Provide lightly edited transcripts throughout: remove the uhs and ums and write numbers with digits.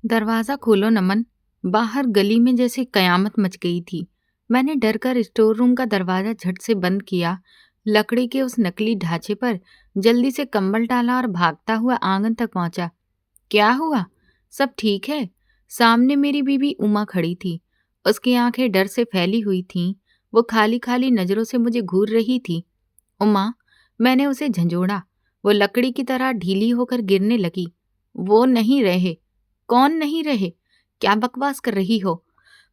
दरवाज़ा खोलो नमन। बाहर गली में जैसे कयामत मच गई थी। मैंने डर कर स्टोर रूम का दरवाज़ा झट से बंद किया। लकड़ी के उस नकली ढांचे पर जल्दी से कंबल डाला और भागता हुआ आंगन तक पहुंचा। क्या हुआ? सब ठीक है? सामने मेरी बीवी उमा खड़ी थी। उसकी आंखें डर से फैली हुई थीं। वो खाली खाली नजरों से मुझे घूर रही थी। उमा, मैंने उसे झंझोड़ा। वो लकड़ी की तरह ढीली होकर गिरने लगी। वो नहीं रहे। कौन नहीं रहे? क्या बकवास कर रही हो?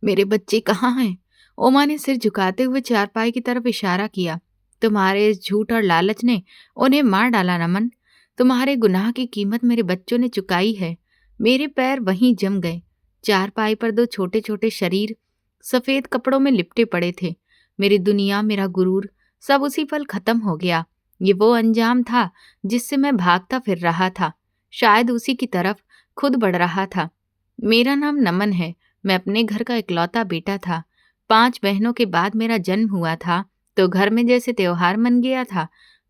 मेरे बच्चे कहाँ हैं? उमा ने सिर झुकाते हुए चारपाई की तरफ इशारा किया। तुम्हारे इस झूठ और लालच ने उन्हें मार डाला नमन। तुम्हारे गुनाह की कीमत मेरे बच्चों ने चुकाई है। मेरे पैर वहीं जम गए। चारपाई पर दो छोटे छोटे शरीर सफेद कपड़ों में लिपटे पड़े थे। मेरी दुनिया, मेरा गुरूर, सब उसी पल खत्म हो गया। ये वो अंजाम था जिससे मैं भागता फिर रहा था। शायद उसी की तरफ खुद बढ़ रहा था। मेरा नाम नमन है। मैं अपने घर का इकलौता बेटा था। 5 बहनों के बाद मेरा जन्म हुआ था तो घर में जैसे त्योहार मन गया था।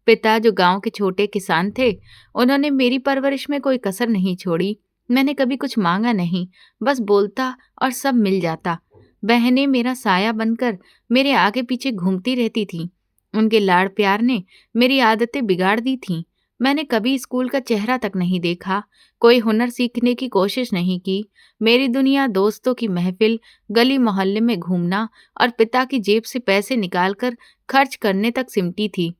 पिता जो गांव के छोटे किसान थे, उन्होंने मेरी परवरिश में कोई कसर नहीं छोड़ी। मैंने कभी कुछ मांगा नहीं, बस बोलता और सब मिल जाता। बहनें मेरा साया बनकर मेरे आगे पीछे घूमती रहती थीं। उनके लाड़ प्यार ने मेरी आदतें बिगाड़ दी थीं। मैंने कभी स्कूल का चेहरा तक नहीं देखा, कोई हुनर सीखने की कोशिश नहीं की। मेरी दुनिया दोस्तों की महफिल, गली मोहल्ले में घूमना और पिता की जेब से पैसे निकालकर खर्च करने तक सिमटी थी।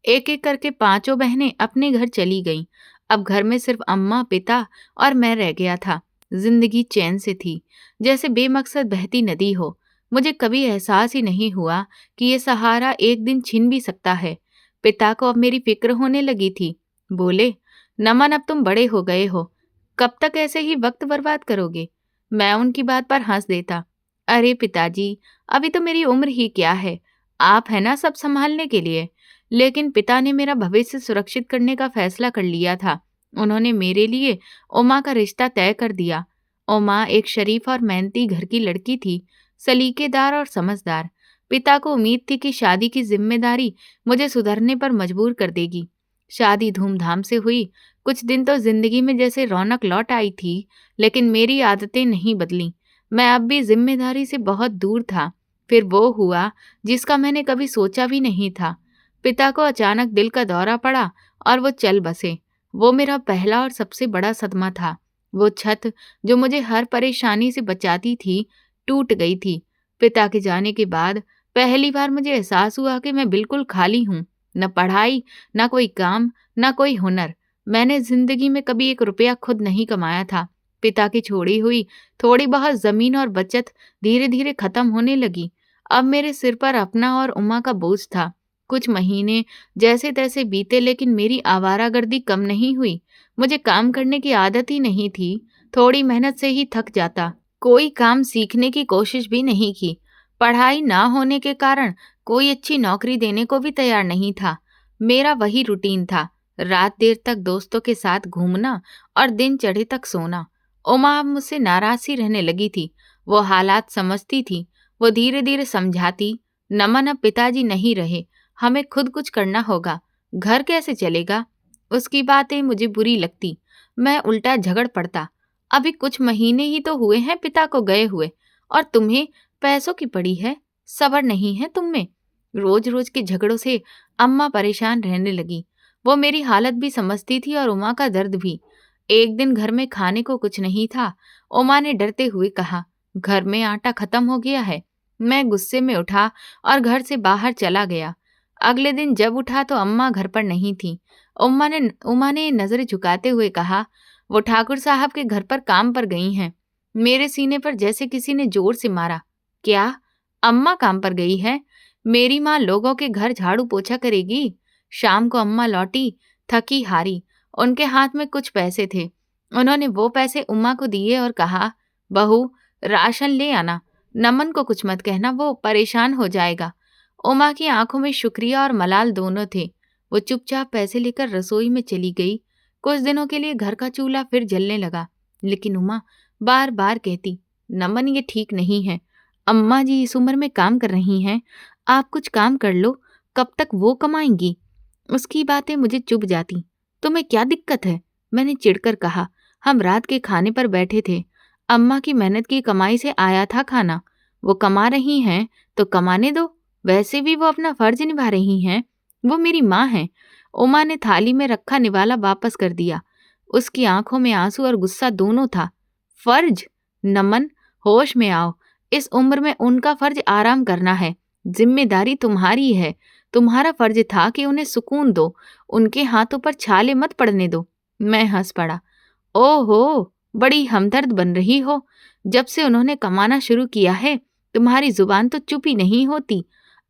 एक एक करके 5 बहनें अपने घर चली गईं। अब घर में सिर्फ अम्मा, पिता और मैं रह गया था। जिंदगी चैन से थी, जैसे बेमकसद बहती नदी हो। मुझे कभी एहसास ही नहीं हुआ कि ये सहारा एक दिन छिन भी सकता है। पिता को अब मेरी फिक्र होने लगी थी। बोले, नमन, अब तुम बड़े हो गए हो, कब तक ऐसे ही वक्त बर्बाद करोगे? मैं उनकी बात पर हंस देता। अरे पिताजी, अभी तो मेरी उम्र ही क्या है, आप है ना सब संभालने के लिए। लेकिन पिता ने मेरा भविष्य सुरक्षित करने का फैसला कर लिया था। उन्होंने मेरे लिए उमा का रिश्ता तय कर दिया। उमा एक शरीफ और मेहनती घर की लड़की थी, सलीकेदार और समझदार। पिता को उम्मीद थी कि शादी की जिम्मेदारी मुझे सुधरने पर मजबूर कर देगी। शादी धूमधाम से हुई। कुछ दिन तो जिंदगी में जैसे रौनक लौट आई थी, लेकिन मेरी आदतें नहीं बदलीं। मैं अब भी जिम्मेदारी से बहुत दूर था। फिर वो हुआ जिसका मैंने कभी सोचा भी नहीं था। पिता को अचानक दिल का दौरा पड़ा और वो चल बसे। वो मेरा पहला और सबसे बड़ा सदमा था। वो छत जो मुझे हर परेशानी से बचाती थी, टूट गई थी। पिता के जाने के बाद पहली बार मुझे एहसास हुआ कि मैं बिल्कुल खाली हूँ। न पढ़ाई, न कोई काम, न कोई हुनर। मैंने जिंदगी में कभी एक रुपया खुद नहीं कमाया था। पिता की छोड़ी हुई थोड़ी बहुत जमीन और बचत धीरे धीरे खत्म होने लगी। अब मेरे सिर पर अपना और उमा का बोझ था। कुछ महीने जैसे तैसे बीते, लेकिन मेरी आवारागर्दी कम नहीं हुई। मुझे काम करने की आदत ही नहीं थी। थोड़ी मेहनत से ही थक जाता। कोई काम सीखने की कोशिश भी नहीं की। पढ़ाई ना होने के कारण कोई अच्छी नौकरी देने को भी तैयार नहीं था। मेरा वही रूटीन था, रात देर तक दोस्तों के साथ घूमना और दिन चढ़े तक सोना। उमा अब मुझसे नाराज सी रहने लगी थी। वो हालात समझती थी। वो धीरे धीरे समझाती, नमन, अब पिताजी नहीं रहे, हमें खुद कुछ करना होगा। घर कैसे चलेगा? उसकी बातें मुझे बुरी लगती। मैं उल्टा झगड़ पड़ता। अभी कुछ महीने ही तो हुए हैं पिता को गए हुए, और तुम्हें पैसों की पड़ी है, सब्र नहीं है तुम में। रोज रोज के झगड़ों से अम्मा परेशान रहने लगी। वो मेरी हालत भी समझती थी और उमा का दर्द भी। एक दिन घर में खाने को कुछ नहीं था। उमा ने डरते हुए कहा, घर में आटा खत्म हो गया है। मैं गुस्से में उठा और घर से बाहर चला गया। अगले दिन जब उठा तो अम्मा घर पर नहीं थी। उमा ने नजरें झुकाते हुए कहा, वो ठाकुर साहब के घर पर काम पर गई हैं। मेरे सीने पर जैसे किसी ने जोर से मारा। क्या? अम्मा काम पर गई है? मेरी माँ लोगों के घर झाड़ू पोछा करेगी? शाम को अम्मा लौटी, थकी हारी। उनके हाथ में कुछ पैसे थे। उन्होंने वो पैसे उमा को दिए और कहा, बहू, राशन ले आना। नमन को कुछ मत कहना, वो परेशान हो जाएगा। उमा की आंखों में शुक्रिया और मलाल दोनों थे। वो चुपचाप पैसे लेकर रसोई में चली गई। कुछ दिनों के लिए घर का चूल्हा फिर जलने लगा, लेकिन उमा बार बार कहती, नमन, ये ठीक नहीं है। अम्मा जी इस उम्र में काम कर रही हैं, आप कुछ काम कर लो, कब तक वो कमाएंगी? उसकी बातें मुझे चुभ जाती। तुम्हें क्या दिक्कत है? मैंने चिढ़कर कहा। हम रात के खाने पर बैठे थे। अम्मा की मेहनत की कमाई से आया था खाना। वो कमा रही हैं तो कमाने दो। वैसे भी वो अपना फर्ज निभा रही हैं। वो मेरी माँ हैं। उमा ने थाली में रखा निवाला वापस कर दिया। उसकी आंखों में आंसू और गुस्सा दोनों था। फर्ज? नमन, होश में आओ। इस उम्र में उनका फर्ज आराम करना है। जिम्मेदारी तुम्हारी है। तुम्हारा फर्ज था कि उन्हें सुकून दो। उनके हाथों पर छाले मत पड़ने दो। मैं हंस पड़ा। ओहो, बड़ी हमदर्द बन रही हो। जब से उन्होंने कमाना शुरू किया है, तुम्हारी जुबान तो चुप ही नहीं होती।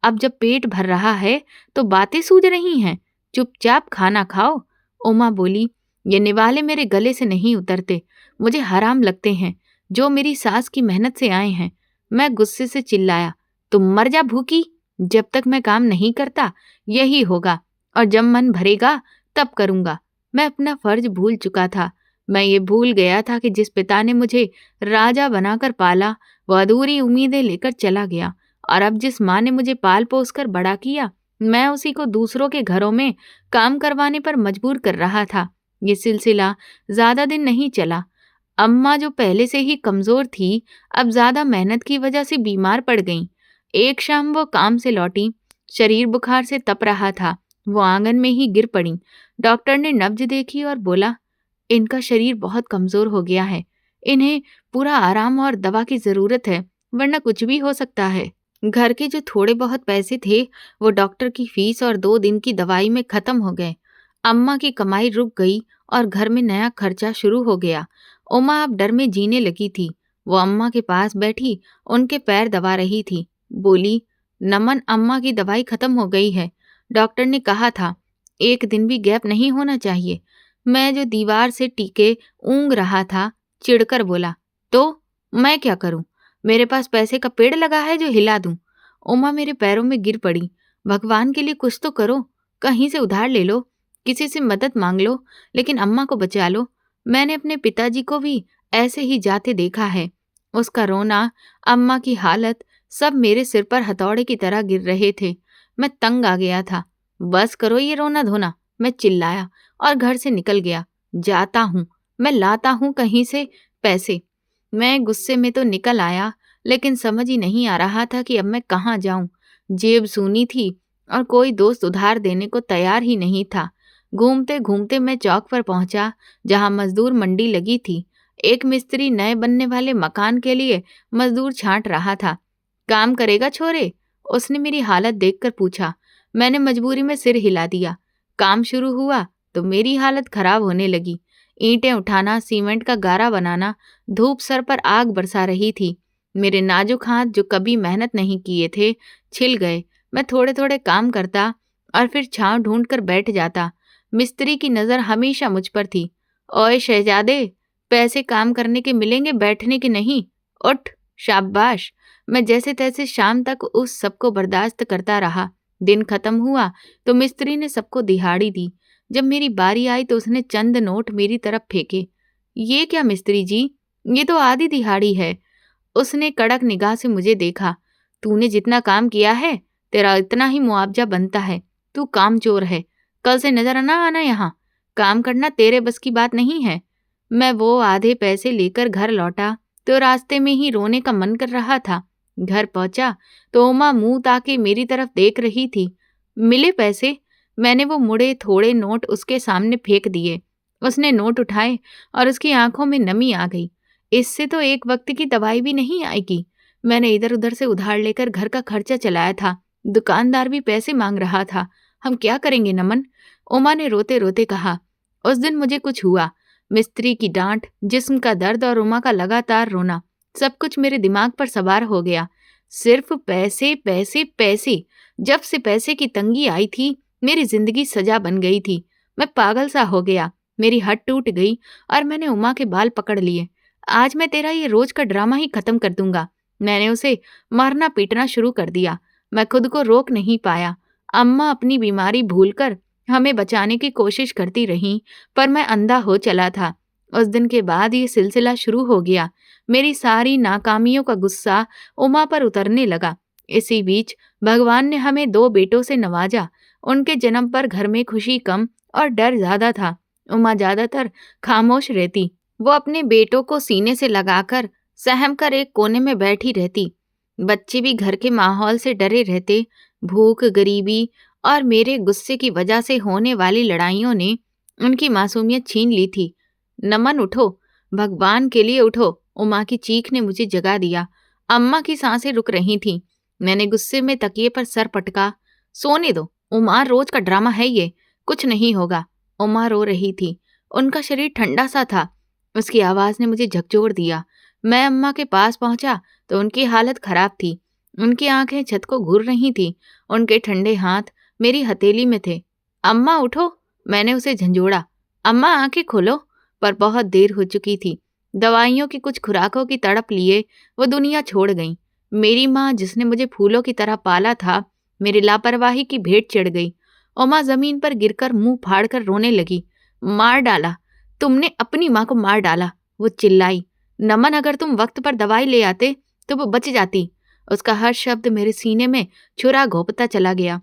अब जब पेट भर रहा है तो बातें सूझ रही हैं। चुपचाप खाना खाओ। उमा बोली, ये निवाले मेरे गले से नहीं उतरते। मुझे हराम लगते हैं, जो मेरी सास की मेहनत से आए हैं। मैं गुस्से से चिल्लाया, तुम मर जा भूखी। जब तक मैं काम नहीं करता यही होगा, और जब मन भरेगा तब करूंगा। मैं अपना फर्ज भूल चुका था। मैं ये भूल गया था कि जिस पिता ने मुझे राजा बनाकर पाला, वह अधूरी उम्मीदें लेकर चला गया। और अब जिस माँ ने मुझे पाल पोस कर बड़ा किया, मैं उसी को दूसरों के घरों में काम करवाने पर मजबूर कर रहा था। ये सिलसिला ज्यादा दिन नहीं चला। अम्मा जो पहले से ही कमजोर थी, अब ज्यादा मेहनत की वजह से बीमार पड़ गईं। एक शाम वो काम से लौटी। शरीर बुखार से तप रहा था। वो आंगन में ही गिर पड़ी। डॉक्टर ने नब्ज देखी और बोला, इनका शरीर बहुत कमजोर हो गया है। इन्हें पूरा आराम और दवा की जरूरत है, वरना कुछ भी हो सकता है। घर के जो थोड़े बहुत पैसे थे, वो डॉक्टर की फीस और 2 दिन की दवाई में खत्म हो गए। अम्मा की कमाई रुक गई और घर में नया खर्चा शुरू हो गया। उमा अब डर में जीने लगी थी। वो अम्मा के पास बैठी उनके पैर दबा रही थी। बोली, नमन, अम्मा की दवाई खत्म हो गई है। डॉक्टर ने कहा था, एक दिन भी गैप नहीं होना चाहिए। मैं जो दीवार से टीके ऊँग रहा था, चिढ़कर बोला, तो मैं क्या करूं? मेरे पास पैसे का पेड़ लगा है जो हिला दूं। उमा मेरे पैरों में गिर पड़ी। भगवान के लिए कुछ तो करो। कहीं से उधार ले लो, किसी से मदद मांग लो, लेकिन अम्मा को बचा लो। मैंने अपने पिताजी को भी ऐसे ही जाते देखा है। उसका रोना, अम्मा की हालत, सब मेरे सिर पर हथौड़े की तरह गिर रहे थे। मैं तंग आ गया था। बस करो ये रोना धोना, मैं चिल्लाया और घर से निकल गया। जाता हूँ, मैं लाता हूँ कहीं से पैसे। मैं गुस्से में तो निकल आया, लेकिन समझ ही नहीं आ रहा था कि अब मैं कहाँ जाऊं। जेब सूनी थी और कोई दोस्त उधार देने को तैयार ही नहीं था। घूमते घूमते मैं चौक पर पहुंचा, जहां मजदूर मंडी लगी थी। एक मिस्त्री नए बनने वाले मकान के लिए मजदूर छांट रहा था। काम करेगा छोरे? उसने मेरी हालत देखकर पूछा। मैंने मजबूरी में सिर हिला दिया। काम शुरू हुआ तो मेरी हालत खराब होने लगी। ईंटें उठाना, सीमेंट का गारा बनाना, धूप सर पर आग बरसा रही थी। मेरे नाजुक हाथ, जो कभी मेहनत नहीं किए थे, छिल गए। मैं थोड़े थोड़े काम करता और फिर छांव ढूंढ कर बैठ जाता। मिस्त्री की नज़र हमेशा मुझ पर थी। ओए शहजादे, पैसे काम करने के मिलेंगे, बैठने के नहीं। उठ, शाबाश। मैं जैसे तैसे शाम तक उस सबको बर्दाश्त करता रहा। दिन खत्म हुआ तो मिस्त्री ने सबको दिहाड़ी दी। जब मेरी बारी आई तो उसने चंद नोट मेरी तरफ फेंके। ये क्या मिस्त्री जी, ये तो आधी दिहाड़ी है। उसने कड़क निगाह से मुझे देखा। तूने जितना काम किया है, तेरा इतना ही मुआवजा बनता है। तू कामचोर है। कल से नजर ना आना यहाँ। काम करना तेरे बस की बात नहीं है। मैं वो आधे पैसे लेकर घर लौटा तो रास्ते में ही रोने का मन कर रहा था। घर पहुंचा तो उमा मुंह ताके मेरी तरफ देख रही थी। मिले पैसे? मैंने वो मुड़े थोड़े नोट उसके सामने फेंक दिए। उसने नोट उठाए और उसकी आंखों में नमी आ गई। इससे तो एक वक्त की दवाई भी नहीं आएगी। मैंने इधर उधर से उधार लेकर घर का खर्चा चलाया था। दुकानदार भी पैसे मांग रहा था। हम क्या करेंगे नमन? उमा ने रोते रोते कहा। उस दिन मुझे कुछ हुआ। मिस्त्री की डांट, जिस्म का दर्द और उमा का लगातार रोना, सब कुछ मेरे दिमाग पर सवार हो गया। सिर्फ पैसे पैसे पैसे। जब से पैसे की तंगी आई थी, मेरी जिंदगी सजा बन गई थी। मैं पागल सा हो गया। मेरी हड्ड टूट गई और मैंने उमा के बाल पकड़ लिए। आज मैं तेरा ये रोज का ड्रामा ही खत्म कर दूंगा। मैंने उसे मारना पीटना शुरू कर दिया। मैं खुद को रोक नहीं पाया। अम्मा अपनी बीमारी भूलकर हमें बचाने की कोशिश करती रहीं, पर मैं अंधा हो चला था। उस दिन के बाद ये सिलसिला शुरू हो गया। मेरी सारी नाकामियों का गुस्सा उमा पर उतरने लगा। इसी बीच भगवान ने हमें 2 बेटों से नवाजा। उनके जन्म पर घर में खुशी कम और डर ज्यादा था। उमा ज्यादातर खामोश रहती, वो अपने बेटों को सीने से लगाकर सहम कर एक कोने में बैठी रहती। बच्चे भी घर के माहौल से डरे रहते। भूख, गरीबी और मेरे गुस्से की वजह से होने वाली लड़ाइयों ने उनकी मासूमियत छीन ली थी। नमन उठो, भगवान के लिए उठो, उमा की चीख ने मुझे जगा दिया। अम्मा की सांसें रुक रही थीं। मैंने गुस्से में तकिए पर सर पटका। सोने दो उमा, रोज का ड्रामा है ये, कुछ नहीं होगा। उमा रो रही थी। उनका शरीर ठंडा सा था। उसकी आवाज ने मुझे झकझोर दिया। मैं अम्मा के पास पहुंचा तो उनकी हालत खराब थी। उनकी आंखें छत को घूर रही थीं। उनके ठंडे हाथ मेरी हथेली में थे। अम्मा उठो, मैंने उसे झंझोड़ा। अम्मा आंखें खोलो, पर बहुत देर हो चुकी थी। दवाइयों की कुछ खुराकों की तड़प लिए वो दुनिया छोड़ गईं। मेरी माँ, जिसने मुझे फूलों की तरह पाला था, मेरी लापरवाही की भेंट चढ़ गई। उमा जमीन पर गिरकर मुंह फाड़कर रोने लगी। मार डाला, तुमने अपनी माँ को मार डाला, वो चिल्लाई। नमन, अगर तुम वक्त पर दवाई ले आते तो वो बच जाती। उसका हर शब्द मेरे सीने में छुरा घोंपता चला गया।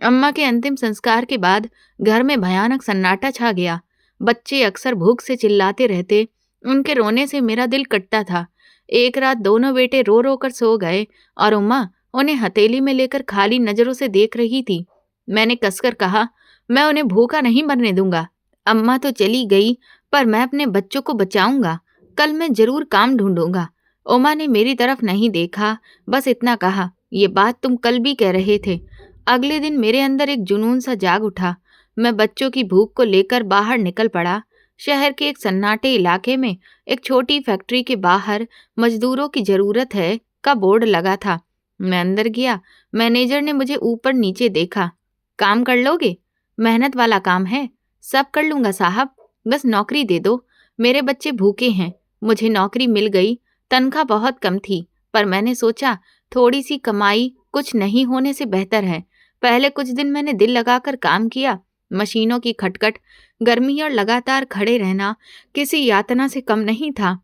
अम्मा के अंतिम संस्कार के बाद घर में भयानक सन्नाटा छा गया। बच्चे अक्सर भूख से चिल्लाते रहते। उनके रोने से मेरा दिल कटता था। एक रात दोनों बेटे रो रो कर सो गए और उम्मा उन्हें हथेली में लेकर खाली नजरों से देख रही थी। मैंने कसकर कहा, मैं उन्हें भूखा नहीं मरने दूंगा। अम्मा तो चली गई, पर मैं अपने बच्चों को बचाऊंगा। कल मैं जरूर काम ढूंढूंगा। उमा ने मेरी तरफ नहीं देखा, बस इतना कहा, ये बात तुम कल भी कह रहे थे। अगले दिन मेरे अंदर एक जुनून सा जाग उठा। मैं बच्चों की भूख को लेकर बाहर निकल पड़ा। शहर के एक सन्नाटे इलाके में एक छोटी फैक्ट्री के बाहर मजदूरों की जरूरत है का बोर्ड लगा था। मैं अंदर गया। मैनेजर ने मुझे ऊपर नीचे देखा। काम कर लोगे? मेहनत वाला काम है। सब कर लूंगा साहब, बस नौकरी दे दो। मेरे बच्चे भूखे हैं। मुझे नौकरी मिल गई। तनख्वाह बहुत कम थी, पर मैंने सोचा थोड़ी सी कमाई कुछ नहीं होने से बेहतर है। पहले कुछ दिन मैंने दिल लगाकर काम किया। मशीनों की खटखट, गर्मी और लगातार खड़े रहना किसी यातना से कम नहीं था।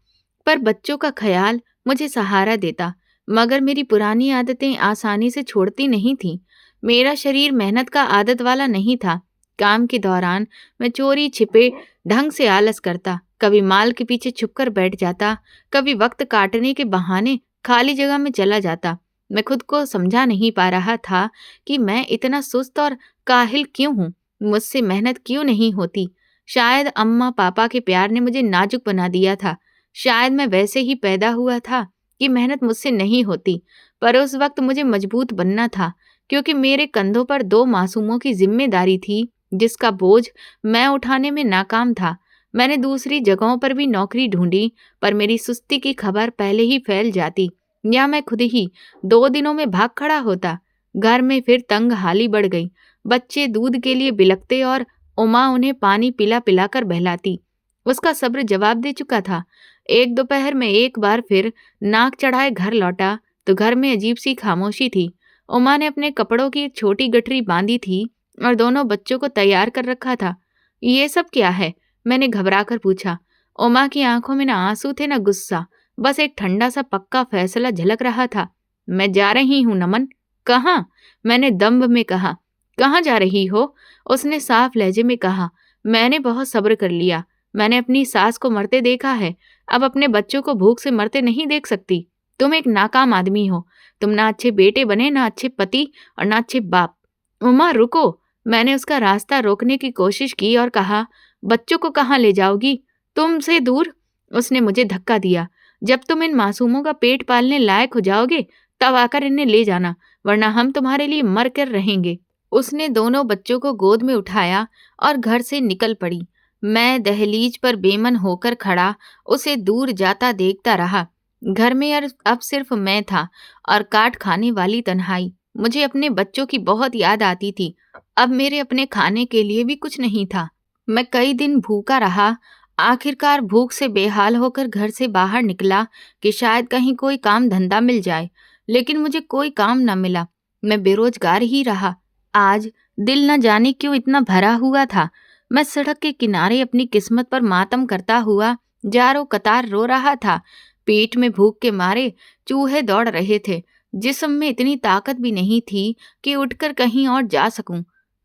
पर बच्चों का ख्याल मुझे सहारा देता। मगर मेरी पुरानी आदतें आसानी से छोड़ती नहीं थीं। मेरा शरीर मेहनत का आदत वाला नहीं था। काम के दौरान मैं चोरी छिपे ढंग से आलस करता। कभी माल के पीछे छुपकर बैठ जाता, कभी वक्त काटने के बहाने खाली जगह में चला जाता। मैं खुद को समझा नहीं पा रहा था कि मैं इतना सुस्त और काहिल क्यों हूँ। मुझसे मेहनत क्यों नहीं होती। शायद अम्मा पापा के प्यार ने मुझे नाजुक बना दिया था। शायद मैं वैसे ही पैदा हुआ था कि मेहनत मुझसे नहीं होती। पर उस वक्त मुझे मजबूत बनना था, क्योंकि मेरे कंधों पर दो मासूमों की जिम्मेदारी थी, जिसका बोझ मैं उठाने में नाकाम था। मैंने दूसरी जगहों पर भी नौकरी ढूंढी, पर मेरी सुस्ती की खबर पहले ही फैल जाती, या मैं खुद ही 2 दिनों में भाग खड़ा होता। घर में फिर तंग हाली बढ़ गई। बच्चे दूध के लिए बिलखते और उमा उन्हें पानी पिला पिलाकर बहलाती। उसका सब्र जवाब दे चुका था। एक दोपहर में एक बार फिर नाक चढ़ाए घर लौटा तो घर में अजीब सी खामोशी थी। उमा ने अपने कपड़ों की एक छोटी गठरी बांधी थी और दोनों बच्चों को तैयार कर रखा था। ये सब क्या है? मैंने घबरा कर पूछा। उमा की आंखों में न आंसू थे न गुस्सा, बस एक ठंडा सा पक्का फैसला झलक रहा था। मैं जा रही हूँ नमन। कहाँ? मैंने दम्भ में कहा। कहाँ जा रही हो? उसने साफ लहजे में कहा। मैंने बहुत सब्र कर लिया। मैंने अपनी सास को मरते देखा है, अब अपने बच्चों को भूख से मरते नहीं देख सकती। तुम एक नाकाम आदमी हो। तुम ना अच्छे बेटे बने, ना अच्छे पति और ना अच्छे बाप। उमा रुको। मैंने उसका रास्ता रोकने की कोशिश की और कहा, बच्चों को कहाँ ले जाओगी? तुमसे दूर। उसने मुझे धक्का दिया। जब तुम इन मासूमों का पेट पालने लायक हो जाओगे तब आकर इन्हें ले जाना, वरना हम तुम्हारे लिए मर कर रहेंगे। उसने दोनों बच्चों को गोद में उठाया और घर से निकल पड़ी। मैं दहलीज पर बेमन होकर खड़ा उसे दूर जाता देखता रहा। घर में अब सिर्फ मैं था और काट खाने वाली तन्हाई। मुझे अपने बच्चों की बहुत याद आती थी। अब मेरे अपने खाने के लिए भी कुछ नहीं था। मैं कई दिन भूखा रहा। आखिरकार भूख से बेहाल होकर घर से बाहर निकला कि शायद कहीं कोई काम धंधा मिल जाए, लेकिन मुझे कोई काम न मिला। मैं बेरोजगार ही रहा। आज दिल न जाने क्यों इतना भरा हुआ था। मैं सड़क के किनारे अपनी किस्मत पर मातम करता हुआ जारो कतार रो रहा था। पेट में भूख के मारे चूहे दौड़ रहे थे। जिस्म में इतनी ताकत भी नहीं थी कि उठकर कहीं और जा सकूं।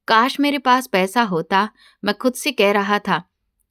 काश मेरे पास पैसा होता, मैं खुद से कह रहा था।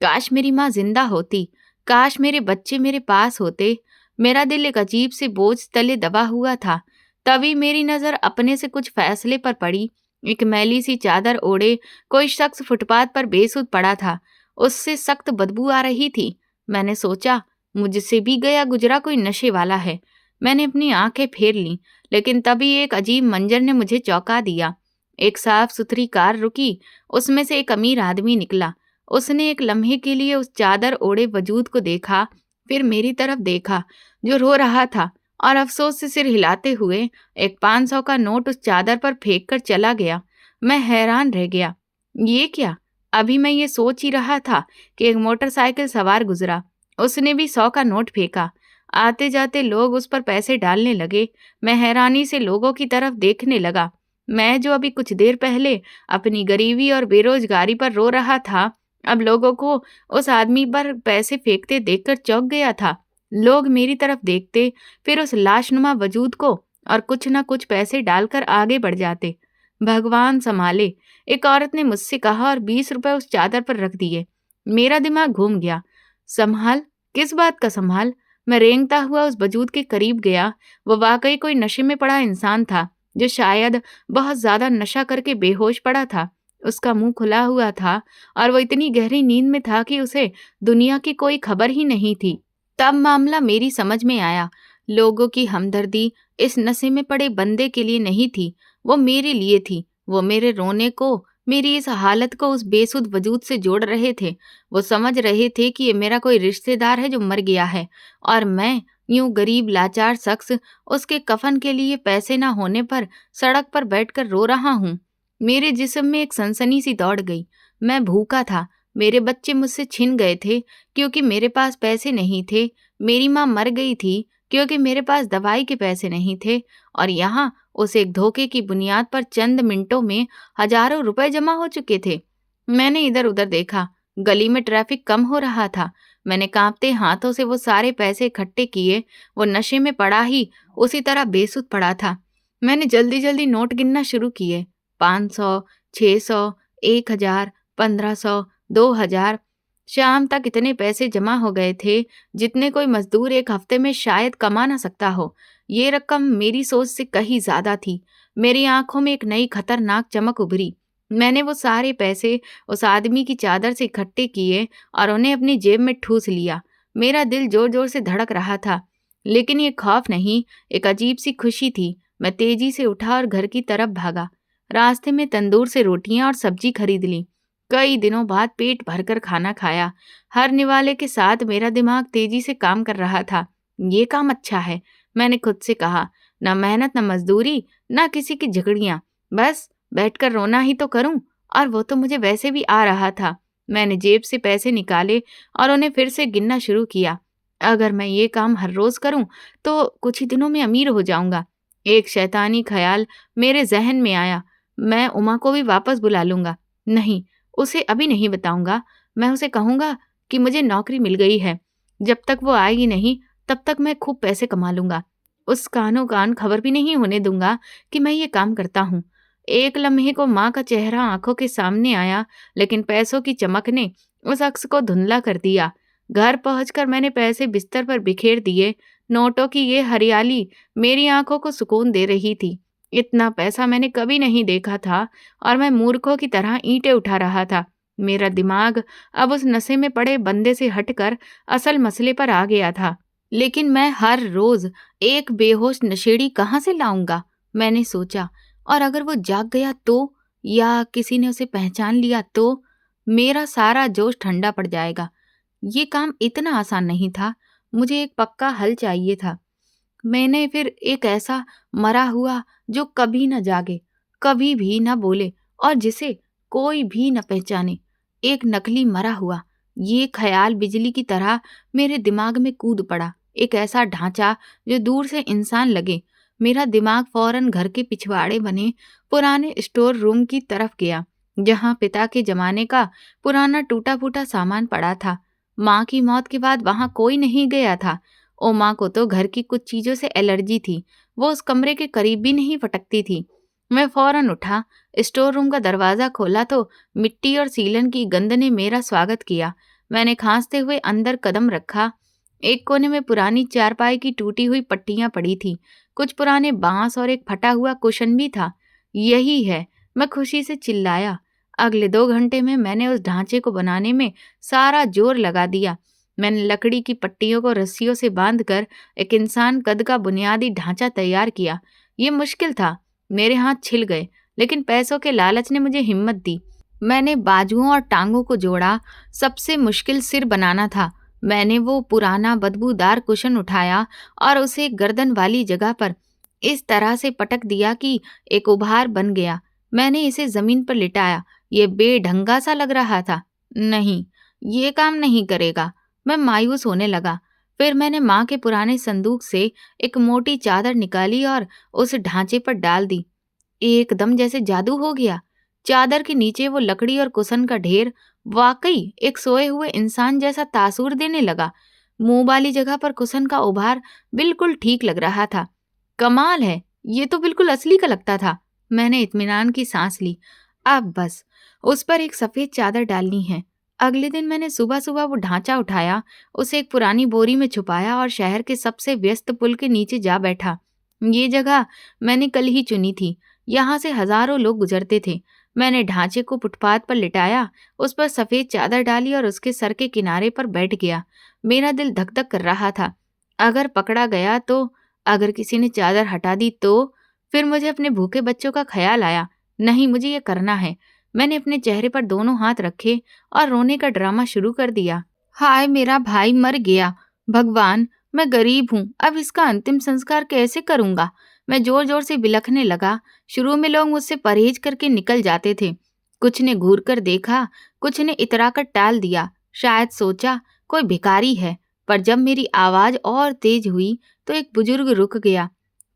काश मेरी माँ जिंदा होती। काश मेरे बच्चे मेरे पास होते। मेरा दिल एक अजीब से बोझ तले दबा हुआ था। तभी मेरी नज़र अपने से कुछ फैसले पर पड़ी। एक मैली सी चादर ओढ़े कोई शख्स फुटपाथ पर बेसुध पड़ा था। उससे सख्त बदबू आ रही थी। मैंने सोचा, मुझसे भी गया गुजरा कोई नशे वाला है। मैंने अपनी आंखें फेर लीं, लेकिन तभी एक अजीब मंजर ने मुझे चौंका दिया। एक साफ सुथरी कार रुकी। उसमें से एक अमीर आदमी निकला। उसने एक लम्हे के लिए उस चादर ओढ़े वजूद को देखा, फिर मेरी तरफ देखा जो रो रहा था, और अफसोस से सिर हिलाते हुए एक 500 का नोट उस चादर पर फेंक कर चला गया। मैं हैरान रह गया। ये क्या? अभी मैं ये सोच ही रहा था कि एक मोटरसाइकिल सवार गुजरा। उसने भी 100 का नोट फेंका। आते जाते लोग उस पर पैसे डालने लगे। मैं हैरानी से लोगों की तरफ देखने लगा। मैं जो अभी कुछ देर पहले अपनी गरीबी और बेरोजगारी पर रो रहा था, अब लोगों को उस आदमी पर पैसे फेंकते देखकर चौंक गया था। लोग मेरी तरफ देखते, फिर उस लाशनुमा वजूद को, और कुछ न कुछ पैसे डालकर आगे बढ़ जाते। भगवान संभाले, एक औरत ने मुझसे कहा, और 20 रुपए उस चादर पर रख दिए। मेरा दिमाग घूम गया। संभाल? किस बात का संभाल? मैं रेंगता हुआ उस वजूद के करीब गया। वो वाकई कोई नशे में पड़ा इंसान था, जो शायद बहुत ज्यादा नशा करके बेहोश पड़ा था। उसका मुंह खुला हुआ था, और वो इतनी गहरी नींद में था कि उसे दुनिया की कोई खबर ही नहीं थी। तब मामला मेरी समझ में आया। लोगों की हमदर्दी इस नशे में पड़े बंदे के लिए नहीं थी, वो मेरे लिए थी। वो मेरे रोने को, मेरी इस हालत को उस बेसुध वजूद से जोड़ रहे थे। वो समझ रहे थे कि ये मेरा कोई रिश्तेदार है जो मर गया है, और मैं यूं गरीब लाचार शख्स उसके कफन के लिए पैसे ना होने पर सड़क पर बैठकर रो रहा हूँ। मेरे जिस्म में एक सनसनी सी दौड़ गई। मैं भूखा था। मेरे बच्चे मुझसे छिन गए थे क्योंकि मेरे पास पैसे नहीं थे। मेरी माँ मर गई थी क्योंकि मेरे पास दवाई के पैसे नहीं थे। और यहाँ उस एक धोखे की बुनियाद पर चंद मिनटों में हजारों रुपए जमा हो चुके थे। मैंने इधर उधर देखा। गली में ट्रैफिक कम हो रहा था। मैंने कांपते हाथों से वो सारे पैसे इकट्ठे किए। वो नशे में पड़ा ही उसी तरह बेसुध पड़ा था। मैंने जल्दी जल्दी नोट गिनना शुरू किए। 500, 600, 1000, 1500, 2000। शाम तक इतने पैसे जमा हो गए थे जितने कोई मजदूर एक हफ्ते में शायद कमा ना सकता हो। ये रकम मेरी सोच से कहीं ज्यादा थी। मेरी आंखों में एक नई खतरनाक चमक उभरी। मैंने वो सारे पैसे उस आदमी की चादर से इकट्ठे किए और उन्हें अपनी जेब में ठूस लिया। मेरा दिल जोर जोर से धड़क रहा था, लेकिन ये खौफ नहीं, एक अजीब सी खुशी थी। मैं तेजी से उठा और घर की तरफ भागा। रास्ते में तंदूर से रोटियां और सब्जी खरीद ली। कई दिनों बाद पेट भरकर खाना खाया। हर निवाले के साथ मेरा दिमाग तेजी से काम कर रहा था। ये काम अच्छा है, मैंने खुद से कहा। न मेहनत, न मजदूरी, न किसी की झगड़ियां, बस बैठकर रोना ही तो करूं। और वो तो मुझे वैसे भी आ रहा था। मैंने जेब से पैसे निकाले और उन्हें फिर से गिनना शुरू किया। अगर मैं ये काम हर रोज करूं तो कुछ ही दिनों में अमीर हो जाऊंगा। एक शैतानी ख्याल मेरे जहन में आया। मैं उमा को भी वापस बुला लूंगा। नहीं, उसे अभी नहीं बताऊंगा। मैं उसे कहूंगा कि मुझे नौकरी मिल गई है। जब तक वो आएगी नहीं, तब तक मैं खूब पैसे कमा लूंगा। उस कानो कान खबर भी नहीं होने दूंगा कि मैं ये काम करता हूँ। एक लम्हे को माँ का चेहरा आंखों के सामने आया, लेकिन पैसों की चमक ने उस अक्स को धुंधला कर दिया। घर पहुंचकर मैंने पैसे बिस्तर पर बिखेर दिए। नोटों की ये हरियाली मेरी आंखों को सुकून दे रही थी। इतना पैसा मैंने कभी नहीं देखा था, और मैं मूर्खों की तरह ईंटें उठा रहा था। मेरा दिमाग अब उस नशे में पड़े बंदे से हटकर असल मसले पर आ गया था। लेकिन मैं हर रोज एक बेहोश नशेड़ी कहाँ से लाऊंगा, मैंने सोचा। और अगर वो जाग गया तो, या किसी ने उसे पहचान लिया तो मेरा सारा जोश ठंडा पड़ जाएगा। ये काम इतना आसान नहीं था। मुझे एक पक्का हल चाहिए था। मैंने फिर एक ऐसा मरा हुआ जो कभी न जागे, कभी भी न बोले, और जिसे कोई भी न पहचाने, एक नकली मरा हुआ। ये ख्याल बिजली की तरह मेरे दिमाग में कूद पड़ा। एक ऐसा ढांचा जो दूर से इंसान लगे। मेरा दिमाग फौरन घर के पिछवाड़े बने पुराने स्टोर रूम की तरफ गया, जहां पिता के जमाने का पुराना टूटा फूटा सामान पड़ा था। माँ की मौत के बाद वहां कोई नहीं गया था। ओमा को तो घर की कुछ चीजों से एलर्जी थी। वो उस कमरे के करीब भी नहीं फटकती थी। मैं फौरन उठा, स्टोर रूम का दरवाजा खोला तो मिट्टी और सीलन की गंध ने मेरा स्वागत किया। मैंने खांसते हुए अंदर कदम रखा। एक कोने में पुरानी चारपाई की टूटी हुई पट्टियां पड़ी थी, कुछ पुराने बांस और एक फटा हुआ कुशन भी था। यही है, मैं खुशी से चिल्लाया। अगले 2 घंटे में मैंने उस ढांचे को बनाने में सारा जोर लगा दिया। मैंने लकड़ी की पट्टियों को रस्सियों से बांधकर एक इंसान कद का बुनियादी ढांचा तैयार किया। ये मुश्किल था, मेरे हाथ छिल गए, लेकिन पैसों के लालच ने मुझे हिम्मत दी। मैंने बाजुओं और टांगों को जोड़ा। सबसे मुश्किल सिर बनाना था। मैंने वो पुराना बदबूदार कुशन उठाया और उसे गर्दन वाली जगह पर इस तरह से पटक दिया कि एक उभार बन गया। मैंने इसे जमीन पर लिटाया। ये बेढंगा सा लग रहा था। नहीं, ये काम नहीं करेगा। मैं मायूस होने लगा। फिर मैंने माँ के पुराने संदूक से एक मोटी चादर निकाली और उस ढांचे पर डाल दी। एकदम जैसे जादू हो गया। चादर के नीचे वो लकड़ी और कुशन का ढेर वाकई एक सोए हुए इंसान जैसा तासुर देने लगा। मुंह वाली जगह पर कुशन का उभार बिल्कुल ठीक लग रहा था। कमाल है, ये तो बिल्कुल असली का लगता था। मैंने इत्मीनान की सांस ली। अब बस उस पर एक सफेद चादर डालनी है। अगले दिन मैंने सुबह सुबह वो ढांचा उठाया, उसे एक पुरानी बोरी में छुपाया और शहर के सबसे व्यस्त पुल के नीचे जा बैठा। ये जगह मैंने कल ही चुनी थी। यहाँ से हजारों लोग गुजरते थे। मैंने ढांचे को फुटपाथ पर लिटाया, उस पर सफेद चादर डाली और उसके सर के किनारे पर बैठ गया। मेरा दिल धक धक कर रहा था। अगर पकड़ा गया तो, अगर किसी ने चादर हटा दी तो? फिर मुझे अपने भूखे बच्चों का ख्याल आया। नहीं, मुझे ये करना है। मैंने अपने चेहरे पर दोनों हाथ रखे और रोने का ड्रामा शुरू कर दिया। हाय, मेरा भाई मर गया। भगवान, मैं गरीब हूँ, अब इसका अंतिम संस्कार कैसे करूँगा? मैं जोर जोर से बिलखने लगा। शुरू में लोग मुझसे परहेज करके निकल जाते थे। कुछ ने घूर कर देखा, कुछ ने इतराकर टाल दिया। शायद सोचा कोई भिखारी है। पर जब मेरी आवाज और तेज हुई तो एक बुजुर्ग रुक गया।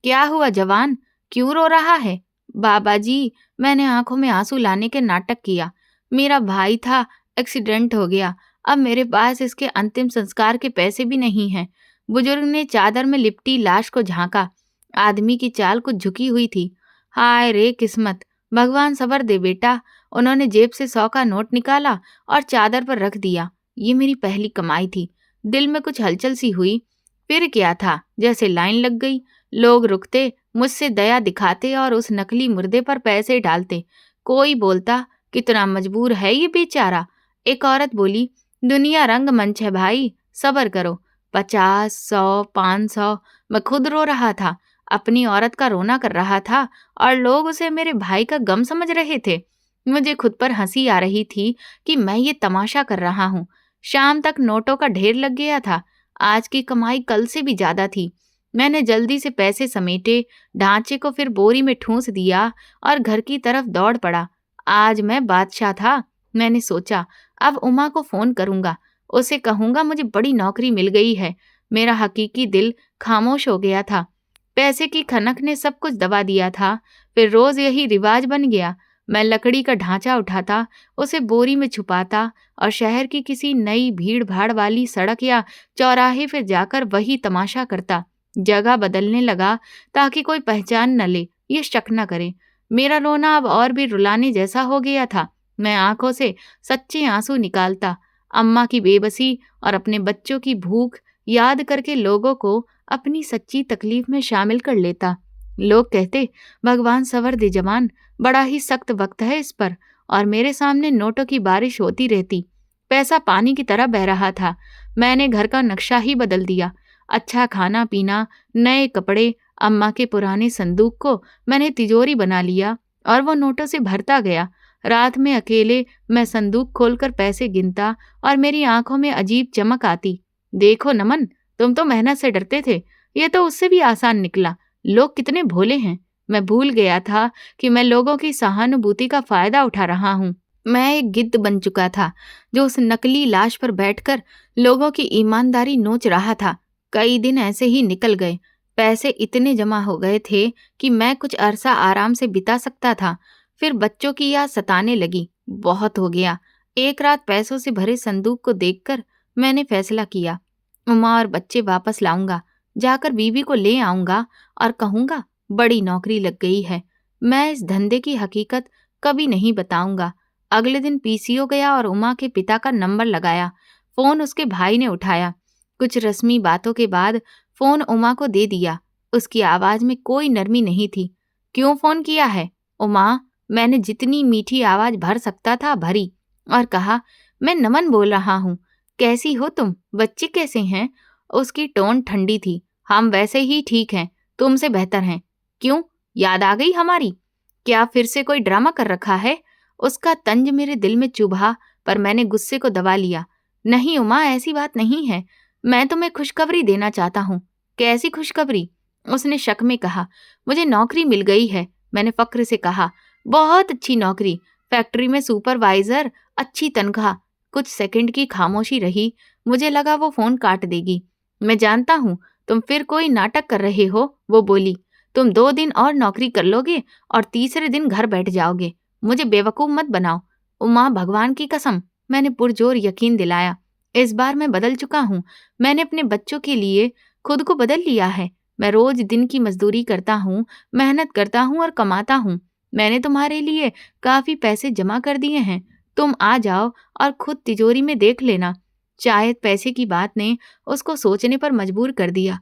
क्या हुआ जवान, क्यों रो रहा है? बाबा जी, मैंने आंखों में आंसू लाने के नाटक किया। मेरा भाई था, एक्सीडेंट हो गया। अब मेरे पास इसके अंतिम संस्कार के पैसे भी नहीं हैं। बुजुर्ग ने चादर में लिपटी लाश को झांका। आदमी की चाल कुछ झुकी हुई थी। हाय रे किस्मत, भगवान सब्र दे बेटा। उन्होंने जेब से 100 का नोट निकाला और चादर पर रख दिया। ये मेरी पहली कमाई थी। दिल में कुछ हलचल सी हुई। फिर क्या था, जैसे लाइन लग गई। लोग रुकते, मुझसे दया दिखाते और उस नकली मुर्दे पर पैसे डालते। कोई बोलता, कितना मजबूर है ये बेचारा। एक औरत बोली, दुनिया रंगमंच है भाई, सब्र करो। 50, 100, 500। मैं खुद रो रहा था, अपनी औरत का रोना कर रहा था और लोग उसे मेरे भाई का गम समझ रहे थे। मुझे खुद पर हंसी आ रही थी कि मैं ये तमाशा कर रहा हूँ। शाम तक नोटों का ढेर लग गया था। आज की कमाई कल से भी ज्यादा थी। मैंने जल्दी से पैसे समेटे, ढांचे को फिर बोरी में ठूंस दिया और घर की तरफ दौड़ पड़ा। आज मैं बादशाह था। मैंने सोचा, अब उमा को फोन करूंगा, उसे कहूंगा मुझे बड़ी नौकरी मिल गई है। मेरा हकीकी दिल खामोश हो गया था। पैसे की खनक ने सब कुछ दबा दिया था। फिर रोज यही रिवाज बन गया। मैं लकड़ी का ढांचा उठाता, उसे बोरी में छुपाता और शहर की किसी नई भीड़ भाड़ वाली सड़क या चौराहे पर जाकर वही तमाशा करता। जगह बदलने लगा ताकि कोई पहचान न ले, ये शक न करे। मेरा रोना अब और भी रुलाने जैसा हो गया था। मैं आंखों से सच्चे आंसू निकालता, अम्मा की बेबसी और अपने बच्चों की भूख याद करके लोगों को अपनी सच्ची तकलीफ में शामिल कर लेता। लोग कहते, भगवान सवर दे जवान, बड़ा ही सख्त वक्त है इस पर। और मेरे सामने नोटों की बारिश होती रहती। पैसा पानी की तरह बह रहा था। मैंने घर का नक्शा ही बदल दिया। अच्छा खाना पीना, नए कपड़े, अम्मा के पुराने संदूक को मैंने तिजोरी बना लिया और वो नोटों से भरता गया। रात में अकेले मैं संदूक खोलकर पैसे गिनता और मेरी आंखों में अजीब चमक आती। देखो नमन, तुम तो मेहनत से डरते थे, ये तो उससे भी आसान निकला। लोग कितने भोले हैं। मैं भूल गया था कि मैं लोगों की सहानुभूति का फायदा उठा रहा हूँ। मैं एक गिद्ध बन चुका था जो उस नकली लाश पर बैठकर लोगों की ईमानदारी नोच रहा था। कई दिन ऐसे ही निकल गए। पैसे इतने जमा हो गए थे कि मैं कुछ अरसा आराम से बिता सकता था। फिर बच्चों की याद सताने लगी। बहुत हो गया। एक रात पैसों से भरे संदूक को देखकर मैंने फैसला किया, उमा और बच्चे वापस लाऊंगा। जाकर बीवी को ले आऊंगा और कहूंगा, बड़ी नौकरी लग गई है। मैं इस धंधे की हकीकत कभी नहीं बताऊंगा। अगले दिन पीसीओ गया और उमा के पिता का नंबर लगाया। फोन उसके भाई ने उठाया। कुछ रस्मी बातों के बाद फोन उमा को दे दिया। उसकी आवाज में कोई नरमी नहीं थी। क्यों फोन किया है उमा? मैंने जितनी मीठी आवाज भर सकता था भरी और कहा, मैं नमन बोल रहा हूँ। कैसी हो तुम? बच्चे कैसे हैं? उसकी टोन ठंडी थी। हम वैसे ही ठीक हैं, तुमसे बेहतर हैं। क्यों, याद आ गई हमारी? क्या फिर से कोई ड्रामा कर रखा है? उसका तंज मेरे दिल में चुभा, पर मैंने गुस्से को दबा लिया। नहीं उमा, ऐसी बात नहीं है। मैं तुम्हें खुशखबरी देना चाहता हूँ। कैसी खुशखबरी? उसने शक में कहा। मुझे नौकरी मिल गई है। मैंने फक्र से कहा। बहुत अच्छी नौकरी, फैक्ट्री में सुपरवाइजर, अच्छी तनख्वाह। कुछ सेकंड की खामोशी रही। मुझे लगा वो फोन काट देगी। मैं जानता हूँ तुम फिर कोई नाटक कर रहे हो, वो बोली। तुम 2 दिन और नौकरी कर लोगे और तीसरे दिन घर बैठ जाओगे। मुझे बेवकूफ मत बनाओ उमा, भगवान की कसम। मैंने पुरजोर यकीन दिलाया। इस बार मैं बदल चुका हूँ। मैंने अपने बच्चों के लिए खुद को बदल लिया है। मैं रोज दिन की मजदूरी करता हूँ, मेहनत करता हूँ और कमाता हूँ। मैंने तुम्हारे लिए काफी पैसे जमा कर दिए हैं। तुम आ जाओ और खुद तिजोरी में देख लेना। शायद पैसे की बात ने उसको सोचने पर मजबूर कर दिया।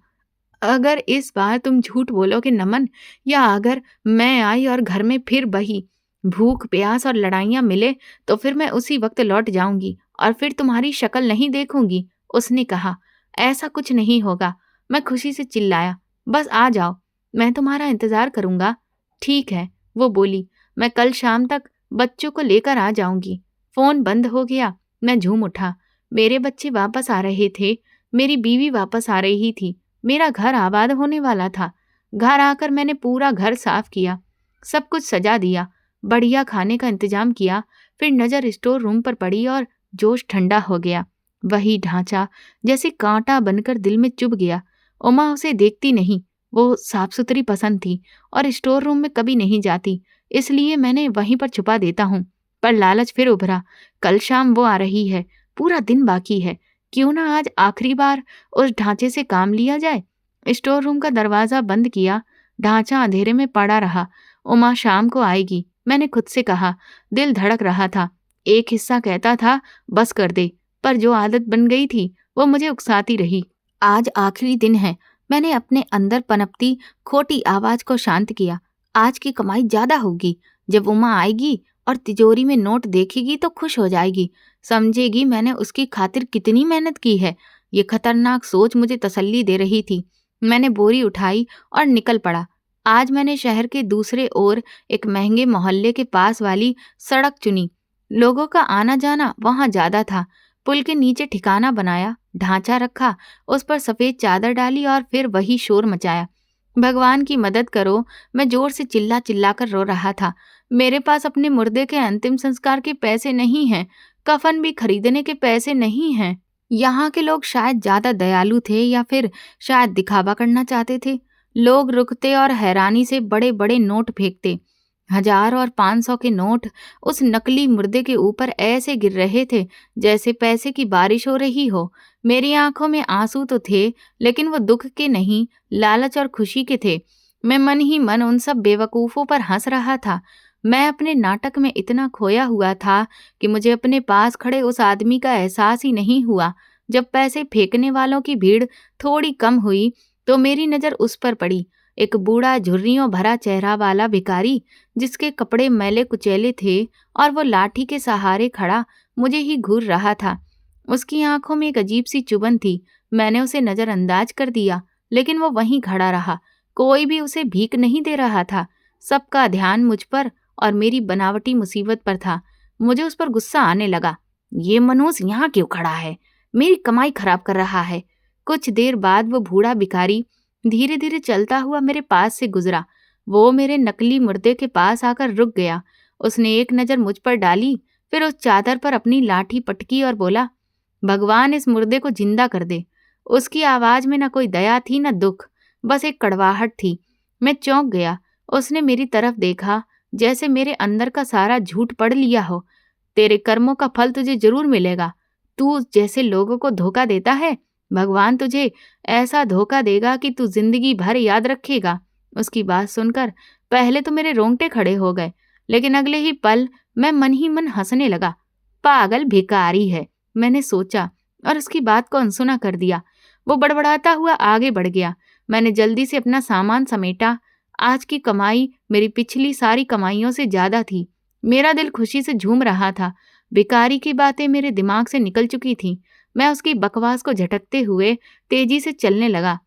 अगर इस बार तुम झूठ बोलोगे नमन, या अगर मैं आई और घर में फिर वही भूख प्यास और लड़ाइयां मिले, तो फिर मैं उसी वक्त लौट जाऊंगी और फिर तुम्हारी शक्ल नहीं देखूंगी। उसने कहा। ऐसा कुछ नहीं होगा। मैं खुशी से चिल्लाया। बस आ जाओ, मैं तुम्हारा इंतजार करूंगा। ठीक है, वो बोली। मैं कल शाम तक बच्चों को लेकर आ जाऊंगी। फोन बंद हो गया। मैं झूम उठा। मेरे बच्चे वापस आ रहे थे। मेरी बीवी वापस आ रही थी। मेरा घर आबाद होने वाला था। घर आकर मैंने पूरा घर साफ किया, सब कुछ सजा दिया, बढ़िया खाने का इंतजाम किया। फिर नजर स्टोर रूम पर पड़ी और जोश ठंडा हो गया। वही ढांचा जैसे कांटा बनकर दिल में चुभ गया। उमा उसे देखती नहीं। वो साफ सुथरी पसंद थी और स्टोर रूम में कभी नहीं जाती, इसलिए मैंने वहीं पर छुपा देता हूँ। पर लालच फिर उभरा। कल शाम वो आ रही है, पूरा दिन बाकी है। क्यों ना आज आखिरी बार उस ढांचे से काम लिया जाए। स्टोर रूम का दरवाजा बंद किया। ढांचा अंधेरे में पड़ा रहा। उमा शाम को आएगी, मैंने खुद से कहा। दिल धड़क रहा था। एक हिस्सा कहता था बस कर दे, पर जो आदत बन गई थी वो मुझे उकसाती रही। आज आखिरी दिन है। मैंने अपने अंदर पनपती खोटी आवाज को शांत किया। आज की कमाई ज्यादा होगी। जब उमा आएगी और तिजोरी में नोट देखेगी तो खुश हो जाएगी, समझेगी मैंने उसकी खातिर कितनी मेहनत की है। ये खतरनाक सोच मुझे तसल्ली दे रही थी। मैंने बोरी उठाई और निकल पड़ा। आज मैंने शहर के दूसरे ओर एक महंगे मोहल्ले के पास वाली सड़क चुनी। लोगों का आना जाना वहां ज्यादा था। पुल के नीचे ठिकाना बनाया, ढांचा रखा, उस पर सफेद चादर डाली और फिर वही शोर मचाया। भगवान की मदद करो, मैं जोर से चिल्ला चिल्ला कर रो रहा था। मेरे पास अपने मुर्दे के अंतिम संस्कार के पैसे नहीं हैं, कफन भी खरीदने के पैसे नहीं हैं। यहाँ के लोग शायद ज्यादा दयालु थे या फिर शायद दिखावा करना चाहते थे। लोग रुकते और हैरानी से बड़े बड़े नोट फेंकते। 1000 और 500 के नोट उस नकली मुर्दे के ऊपर ऐसे गिर रहे थे जैसे पैसे की बारिश हो रही हो। मेरी आंखों में आंसू तो थे, लेकिन वो दुख के नहीं, लालच और खुशी के थे। मैं मन ही मन उन सब बेवकूफों पर हंस रहा था। मैं अपने नाटक में इतना खोया हुआ था कि मुझे अपने पास खड़े उस आदमी का एहसास ही नहीं हुआ। जब पैसे फेंकने वालों की भीड़ थोड़ी कम हुई तो मेरी नजर उस पर पड़ी। एक बूढ़ा झुर्रियों भरा चेहरा वाला भिखारी, जिसके कपड़े मैले कुचैले थे और वो लाठी के सहारे खड़ा मुझे ही घूर रहा था। उसकी आंखों में एक अजीब सी चुभन थी। मैंने उसे नजरअंदाज कर दिया, लेकिन वो वहीं खड़ा रहा। कोई भी उसे भीख नहीं दे रहा था। सबका ध्यान मुझ पर और मेरी बनावटी मुसीबत पर था। मुझे उस पर गुस्सा आने लगा। ये मनुष्य यहाँ क्यों खड़ा है? मेरी कमाई खराब कर रहा है। कुछ देर बाद वो बूढ़ा भिखारी धीरे धीरे चलता हुआ मेरे पास से गुजरा। वो मेरे नकली मुर्दे के पास आकर रुक गया। उसने एक नजर मुझ पर डाली, फिर उस चादर पर अपनी लाठी पटकी और बोला, भगवान इस मुर्दे को जिंदा कर दे। उसकी आवाज में न कोई दया थी न दुख, बस एक कड़वाहट थी। मैं चौंक गया। उसने मेरी तरफ देखा जैसे मेरे अंदर का सारा झूठ पढ़ लिया हो। तेरे कर्मों का फल तुझे जरूर मिलेगा। तू जैसे लोगों को धोखा देता है, भगवान तुझे ऐसा धोखा देगा कि तू जिंदगी भर याद रखेगा। उसकी बात सुनकर पहले तो मेरे रोंगटे खड़े हो गए, लेकिन अगले ही पल मैं मन ही मन हंसने लगा। पागल भिखारी है, मैंने सोचा। और उसकी बात को अनसुना कर दिया। वो बड़बड़ाता हुआ आगे बढ़ गया। मैंने जल्दी से अपना सामान समेटा। आज की कमाई मेरी पिछली सारी कमाइयों से ज्यादा थी। मेरा दिल खुशी से झूम रहा था। भिखारी की बातें मेरे दिमाग से निकल चुकी थीं। मैं उसकी बकवास को झटकते हुए तेजी से चलने लगा।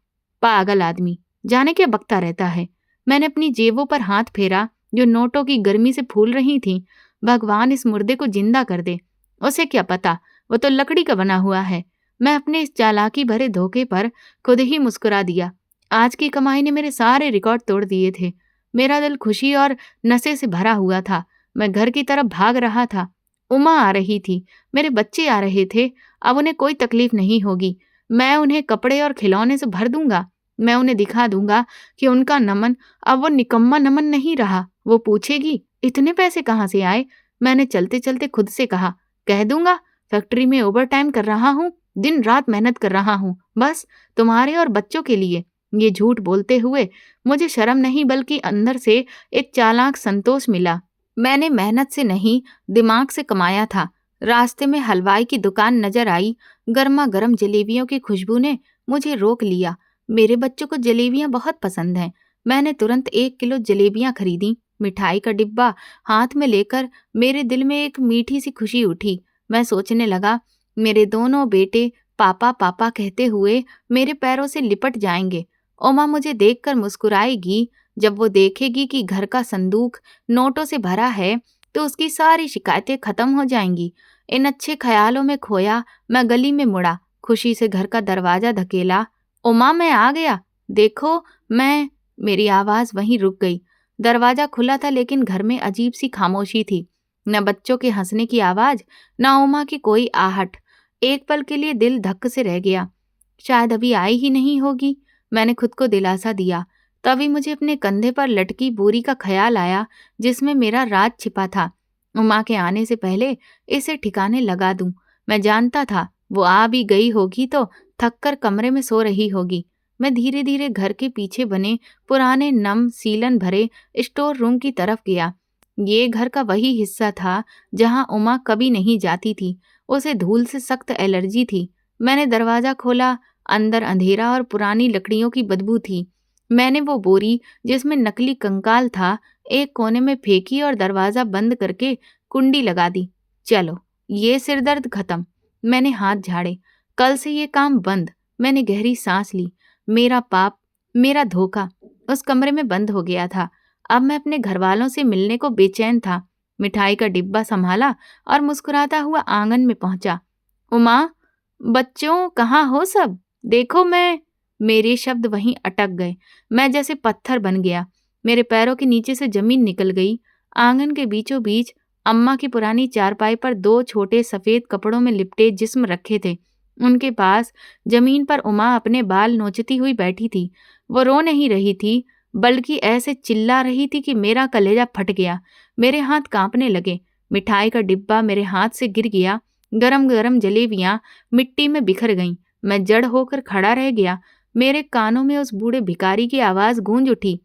पागल आदमी, जाने क्या बकता रहता है। मैंने अपनी जेबों पर हाथ फेरा जो नोटों की गर्मी से फूल रही थीं। भगवान इस मुर्दे को जिंदा कर दे। उसे क्या पता, वो तो लकड़ी का बना हुआ है। मैं अपने इस चालाकी भरे धोखे पर खुद ही मुस्कुरा दिया। आज की कमाई ने मेरे सारे रिकॉर्ड तोड़ दिए थे। मेरा दिल खुशी और नशे से भरा हुआ था। मैं घर की तरफ भाग रहा था। उमा आ रही थी, मेरे बच्चे आ रहे थे। अब उन्हें कोई तकलीफ नहीं होगी। मैं उन्हें कपड़े और खिलौने से भर दूंगा। मैं उन्हें दिखा दूंगा कि उनका नमन अब वो निकम्मा नमन नहीं रहा। वो पूछेगी, इतने पैसे कहाँ से आए? मैंने चलते चलते खुद से कहा, कह दूंगा फैक्ट्री में ओवर टाइम कर रहा हूँ, दिन रात मेहनत कर रहा हूँ, बस तुम्हारे और बच्चों के लिए। ये झूठ बोलते हुए मुझे शर्म नहीं बल्कि अंदर से एक चालाक संतोष मिला। मैंने मेहनत से नहीं, दिमाग से कमाया था। रास्ते में हलवाई की दुकान नजर आई। गर्मा गर्म जलेबियों की खुशबू ने मुझे रोक लिया। मेरे बच्चों को जलेबियां बहुत पसंद हैं। मैंने तुरंत 1 किलो जलेबियां खरीदी। मिठाई का डिब्बा हाथ में लेकर मेरे दिल में एक मीठी सी खुशी उठी। मैं सोचने लगा, मेरे दोनों बेटे पापा पापा कहते हुए मेरे पैरों से लिपट जाएंगे। उमा मुझे देखकर मुस्कुराएगी। जब वो देखेगी कि घर का संदूक नोटों से भरा है तो उसकी सारी शिकायतें खत्म हो जाएंगी। इन अच्छे ख्यालों में खोया मैं गली में मुड़ा, खुशी से घर का दरवाजा धकेला। उमा, मैं आ गया, देखो मैं। मेरी आवाज वहीं रुक गई। दरवाजा खुला था लेकिन घर में अजीब सी खामोशी थी। न बच्चों के हंसने की आवाज, न उमा की कोई आहट। एक पल के लिए दिल धक्क से रह गया। शायद अभी आई ही नहीं होगी। मैंने खुद को दिलासा दिया। तभी मुझे अपने कंधे पर लटकी बोरी का ख्याल आया जिसमें मेरा राज छिपा था। उमा के आने से पहले इसे ठिकाने लगा दूं। मैं जानता था वो आ भी गई होगी तो थककर कमरे में सो रही होगी। मैं धीरे धीरे घर के पीछे बने पुराने नम सीलन भरे स्टोर रूम की तरफ गया। ये घर का वही हिस्सा था जहां उमा कभी नहीं जाती थी। उसे धूल से सख्त एलर्जी थी। मैंने दरवाजा खोला। अंदर अंधेरा और पुरानी लकड़ियों की बदबू थी। मैंने वो बोरी जिसमें नकली कंकाल था एक कोने में फेंकी और दरवाजा बंद करके कुंडी लगा दी। चलो, ये सिरदर्द खत्म। मैंने हाथ झाड़े। कल से ये काम बंद। मैंने गहरी सांस ली। मेरा पाप, मेरा धोखा उस कमरे में बंद हो गया था। अब मैं अपने घर वालों से मिलने को बेचैन था। मिठाई का डिब्बा संभाला और मुस्कुराता हुआ आंगन में पहुंचा। उमा, बच्चों, कहाँ हो सब? देखो मैं। मेरे शब्द वहीं अटक गए। मैं जैसे पत्थर बन गया। मेरे पैरों के नीचे से जमीन निकल गई। आंगन के बीचों बीच अम्मा की पुरानी चारपाई पर 2 छोटे सफेद कपड़ों में लिपटे जिस्म रखे थे। उनके पास जमीन पर उमा अपने बाल नोचती हुई बैठी थी। वो रो नहीं रही थी बल्कि ऐसे चिल्ला रही थी कि मेरा कलेजा फट गया। मेरे हाथ कांपने लगे। मिठाई का डिब्बा मेरे हाथ से गिर गया। गरम गरम जलेबियां मिट्टी में बिखर गईं। मैं जड़ होकर खड़ा रह गया। मेरे कानों में उस बूढ़े भिखारी की आवाज गूंज उठी,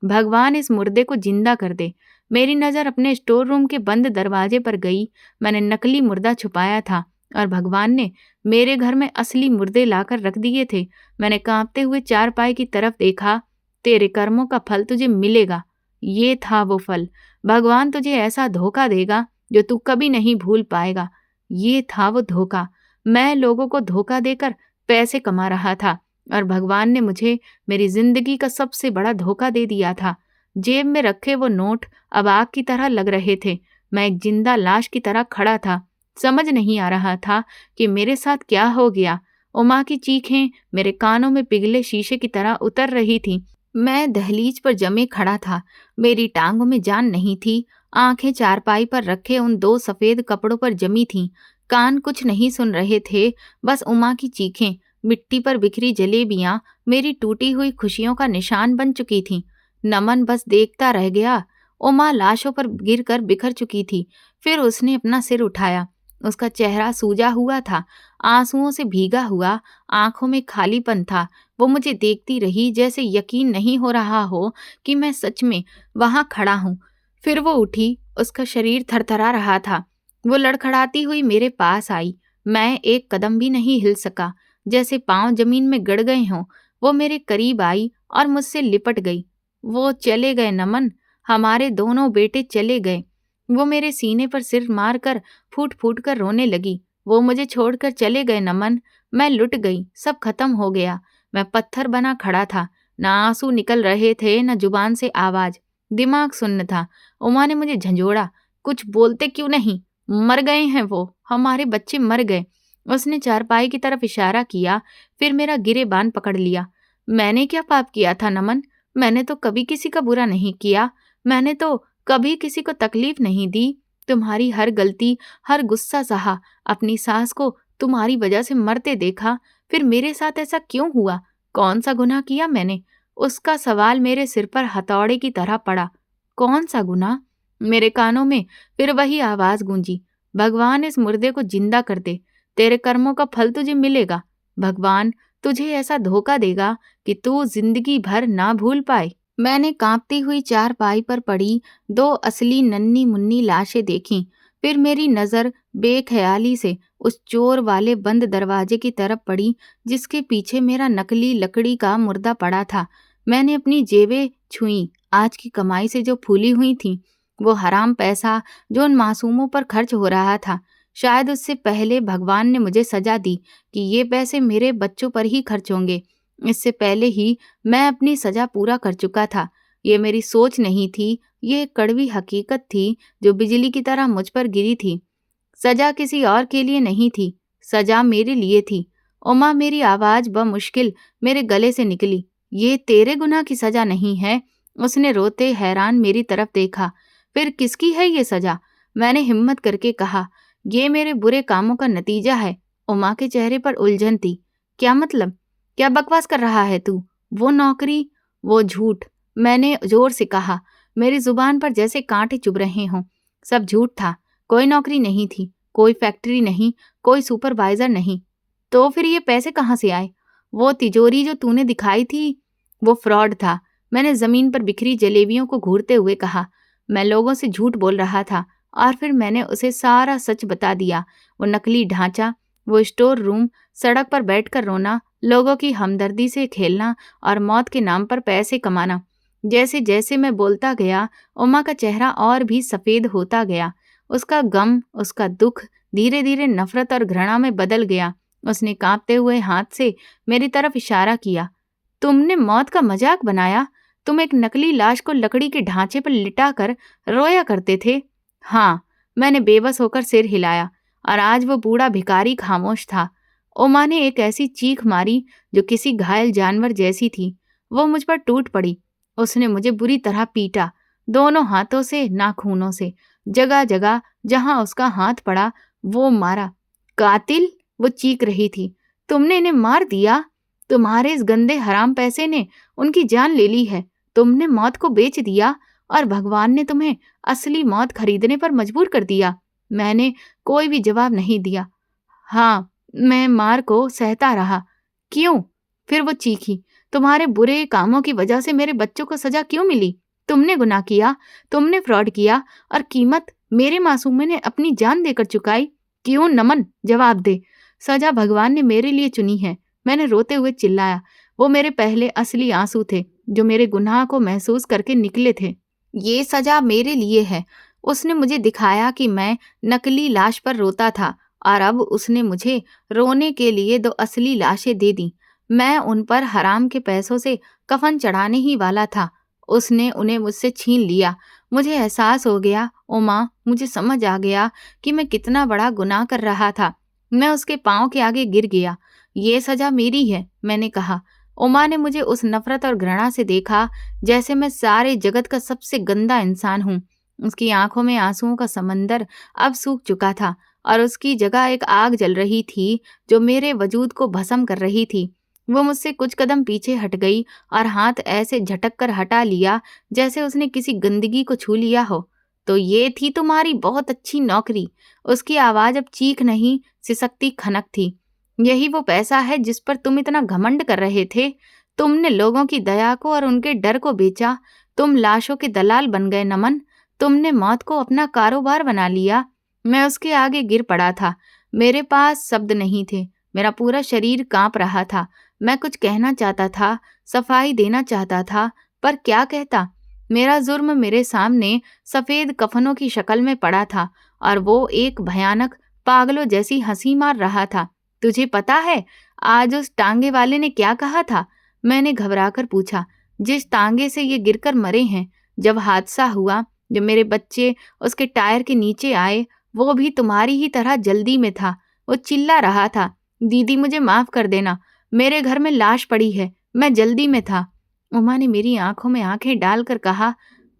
भगवान इस मुर्दे को जिंदा कर दे। मेरी नजर अपने स्टोर रूम के बंद दरवाजे पर गई। मैंने नकली मुर्दा छुपाया था और भगवान ने मेरे घर में असली मुर्दे लाकर रख दिए थे। मैंने कांपते हुए चारपाई की तरफ देखा। तेरे कर्मों का फल तुझे मिलेगा। ये था वो फल। भगवान तुझे ऐसा धोखा देगा जो तू कभी नहीं भूल पाएगा। ये था वो धोखा। मैं लोगों को धोखा देकर पैसे कमा रहा था और भगवान ने मुझे मेरी जिंदगी का सबसे बड़ा धोखा दे दिया था। जेब में रखे वो नोट अब आग की तरह लग रहे थे। मैं एक जिंदा लाश की तरह खड़ा था। समझ नहीं आ रहा था कि मेरे साथ क्या हो गया। उमा की चीखें मेरे कानों में पिघले शीशे की तरह उतर रही थीं। मैं दहलीज पर जमे खड़ा था। मेरी टांगों में जान नहीं थी। आंखें चारपाई पर रखे उन 2 सफेद कपड़ों पर जमी थीं। कान कुछ नहीं सुन रहे थे, बस उमा की चीखें। मिट्टी पर बिखरी जलेबियां मेरी टूटी हुई खुशियों का निशान बन चुकी थीं। नमन बस देखता रह गया। उमा लाशों पर गिरकर बिखर चुकी थी। फिर उसने अपना सिर उठाया। उसका चेहरा सूजा हुआ था, आंसुओं से भीगा हुआ, आंखों में खालीपन था। वो मुझे देखती रही जैसे यकीन नहीं हो रहा हो कि मैं सच में वहां खड़ा हूं। फिर वो उठी। उसका शरीर थरथरा रहा था। वो लड़खड़ाती हुई मेरे पास आई। मैं एक कदम भी नहीं हिल सका, जैसे पांव जमीन में गड़ गए हों। वो मेरे करीब आई और मुझसे लिपट गई। वो चले गए नमन, हमारे दोनों बेटे चले गए। वो मेरे सीने पर सिर मार कर फूट फूट कर रोने लगी। वो मुझे छोड़कर चले गए नमन, मैं लुट गई, सब खत्म हो गया। मैं पत्थर बना खड़ा था, ना आंसू निकल रहे थे, न जुबान से आवाज। दिमाग सुन्न था। उमा ने मुझे झंझोड़ा, कुछ बोलते क्यों नहीं? मर गए हैं वो, हमारे बच्चे मर गए। उसने चारपाई की तरफ इशारा किया, फिर मेरा गिरेबान पकड़ लिया। मैंने क्या पाप किया था नमन? मैंने तो कभी किसी का बुरा नहीं किया। मैंने तो कभी किसी को तकलीफ नहीं दी। तुम्हारी हर गलती, हर गुस्सा सहा। अपनी सास को तुम्हारी वजह से मरते देखा, फिर मेरे साथ ऐसा क्यों हुआ? कौन सा गुनाह किया मैंने? उसका सवाल मेरे सिर पर हथौड़े की तरह पड़ा। कौन सा गुनाह? मेरे कानों में फिर वही आवाज गूंजी, भगवान इस मुर्दे को जिंदा कर दे, तेरे कर्मों का फल तुझे मिलेगा। भगवान तुझे ऐसा धोखा देगा कि तू जिंदगी भर ना भूल पाए। मैंने कांपती हुई चारपाई पर पड़ी दो असली नन्ही मुन्नी लाशें देखीं। फिर मेरी नजर बेख्याली से उस चोर वाले बंद दरवाजे की तरफ पड़ी, जिसके पीछे मेरा नकली लकड़ी का मुर्दा पड़ा था। मैंने अपनी जेबें छुईं, आज की कमाई से जो फूली हुई थीं। वो हराम पैसा जो उन मासूमों पर खर्च हो रहा था, शायद उससे पहले भगवान ने मुझे सजा दी कि ये पैसे मेरे बच्चों पर ही खर्च होंगे। इससे पहले ही मैं अपनी सजा पूरा कर चुका था। ये मेरी सोच नहीं थी, ये एक कड़वी हकीकत थी जो बिजली की तरह मुझ पर गिरी थी। सजा किसी और के लिए नहीं थी, सजा मेरे लिए थी। उमा, मेरी आवाज बमुश्किल मेरे गले से निकली। ये तेरे गुनाह की सजा नहीं है। उसने रोते हैरान मेरी तरफ देखा। फिर किसकी है ये सजा? मैंने हिम्मत करके कहा, ये मेरे बुरे कामों का नतीजा है। उमा के चेहरे पर उलझन थी। क्या मतलब? क्या बकवास कर रहा है तू? वो नौकरी, वो झूठ। मैंने जोर से कहा, मेरी जुबान पर जैसे कांटे चुभ रहे हों। सब झूठ था। कोई नौकरी नहीं थी, कोई फैक्ट्री नहीं, कोई सुपरवाइजर नहीं। तो फिर ये पैसे कहाँ से आए? वो तिजोरी जो तूने दिखाई थी, वो फ्रॉड था। मैंने जमीन पर बिखरी जलेबियों को घूरते हुए कहा। मैं लोगों से झूठ बोल रहा था और फिर मैंने उसे सारा सच बता दिया। वो नकली ढांचा, वो स्टोर रूम, सड़क पर बैठकर रोना, लोगों की हमदर्दी से खेलना और मौत के नाम पर पैसे कमाना। जैसे जैसे मैं बोलता गया, उमा का चेहरा और भी सफेद होता गया। उसका गम, उसका दुख धीरे धीरे नफरत और घृणा में बदल गया। उसने कांपते हुए हाथ से मेरी तरफ इशारा किया। तुमने मौत का मजाक बनाया? तुम एक नकली लाश को लकड़ी के ढांचे पर लिटाकर रोया करते थे? हाँ, मैंने बेबस होकर सिर हिलाया और आज वो बूढ़ा भिखारी खामोश था। उमा ने एक ऐसी चीख मारी जो किसी घायल जानवर जैसी थी। वो मुझ पर टूट पड़ी। उसने मुझे बुरी तरह पीटा, दोनों हाथों से, नाखूनों से। जगह जगह जहां उसका हाथ पड़ा वो मारा। कातिल! वो चीख रही थी। तुमने इन्हें मार दिया। तुम्हारे इस गंदे हराम पैसे ने उनकी जान ले ली है। तुमने मौत को बेच दिया और भगवान ने तुम्हें असली मौत खरीदने पर मजबूर कर दिया। मैंने कोई भी जवाब नहीं दिया। हाँ, मैं मार को सहता रहा। क्यों? फिर वो चीखी, तुम्हारे बुरे कामों की वजह से मेरे बच्चों को सजा क्यों मिली? तुमने गुनाह किया, तुमने फ्रॉड किया और कीमत मेरे मासूमे ने अपनी जान देकर चुकाई। क्यों नमन? जवाब दे। सजा भगवान ने मेरे लिए चुनी है, मैंने रोते हुए चिल्लाया। वो मेरे पहले असली आंसू थे जो मेरे गुनाह को महसूस करके निकले थे। ये सजा मेरे लिए है। उसने मुझे दिखाया कि मैं नकली लाश पर रोता था और अब उसने मुझे रोने के लिए दो असली लाशें दे दी। मैं उन पर हराम के पैसों से कफन चढ़ाने ही वाला था। उसने उन्हें मुझसे छीन लिया। मुझे एहसास हो गया, उमा, मुझे समझ आ गया कि मैं कितना बड़ा गुनाह कर रहा था। मैं उसके पांव के आगे गिर गया। ये सजा मेरी है, मैंने कहा। उमा ने मुझे उस नफरत और घृणा से देखा जैसे मैं सारे जगत का सबसे गंदा इंसान हूँ। उसकी आंखों में आंसुओं का समंदर अब सूख चुका था और उसकी जगह एक आग जल रही थी जो मेरे वजूद को भस्म कर रही थी। वो मुझसे कुछ कदम पीछे हट गई और हाथ ऐसे झटक कर हटा लिया जैसे उसने किसी गंदगी को छू लिया हो। तो ये थी तुम्हारी बहुत अच्छी नौकरी। उसकी आवाज अब चीख नहीं, सिसकती खनक थी। यही वो पैसा है जिस पर तुम इतना घमंड कर रहे थे। तुमने लोगों की दया को और उनके डर को बेचा। तुम लाशों के दलाल बन गए नमन। तुमने मौत को अपना कारोबार बना लिया। मैं उसके आगे गिर पड़ा था। मेरे पास शब्द नहीं थे। मेरा पूरा शरीर कांप रहा था। मैं कुछ कहना चाहता था, सफाई देना चाहता था, पर क्या कहता? मेरा जुर्म मेरे सामने सफेद कफनों की शक्ल में पड़ा था और वो एक भयानक पागलों जैसी हंसी मार रहा था। तुझे पता है आज उस टांगे वाले ने क्या कहा था? मैंने घबराकर पूछा। जिस टांगे से ये गिरकर मरे हैं, जब हादसा हुआ, जब मेरे बच्चे उसके टायर के नीचे आए, वो भी तुम्हारी ही तरह जल्दी में था। वो चिल्ला रहा था, दीदी मुझे माफ कर देना, मेरे घर में लाश पड़ी है, मैं जल्दी में था। उमा ने मेरी आंखों में आंखें डालकर कहा,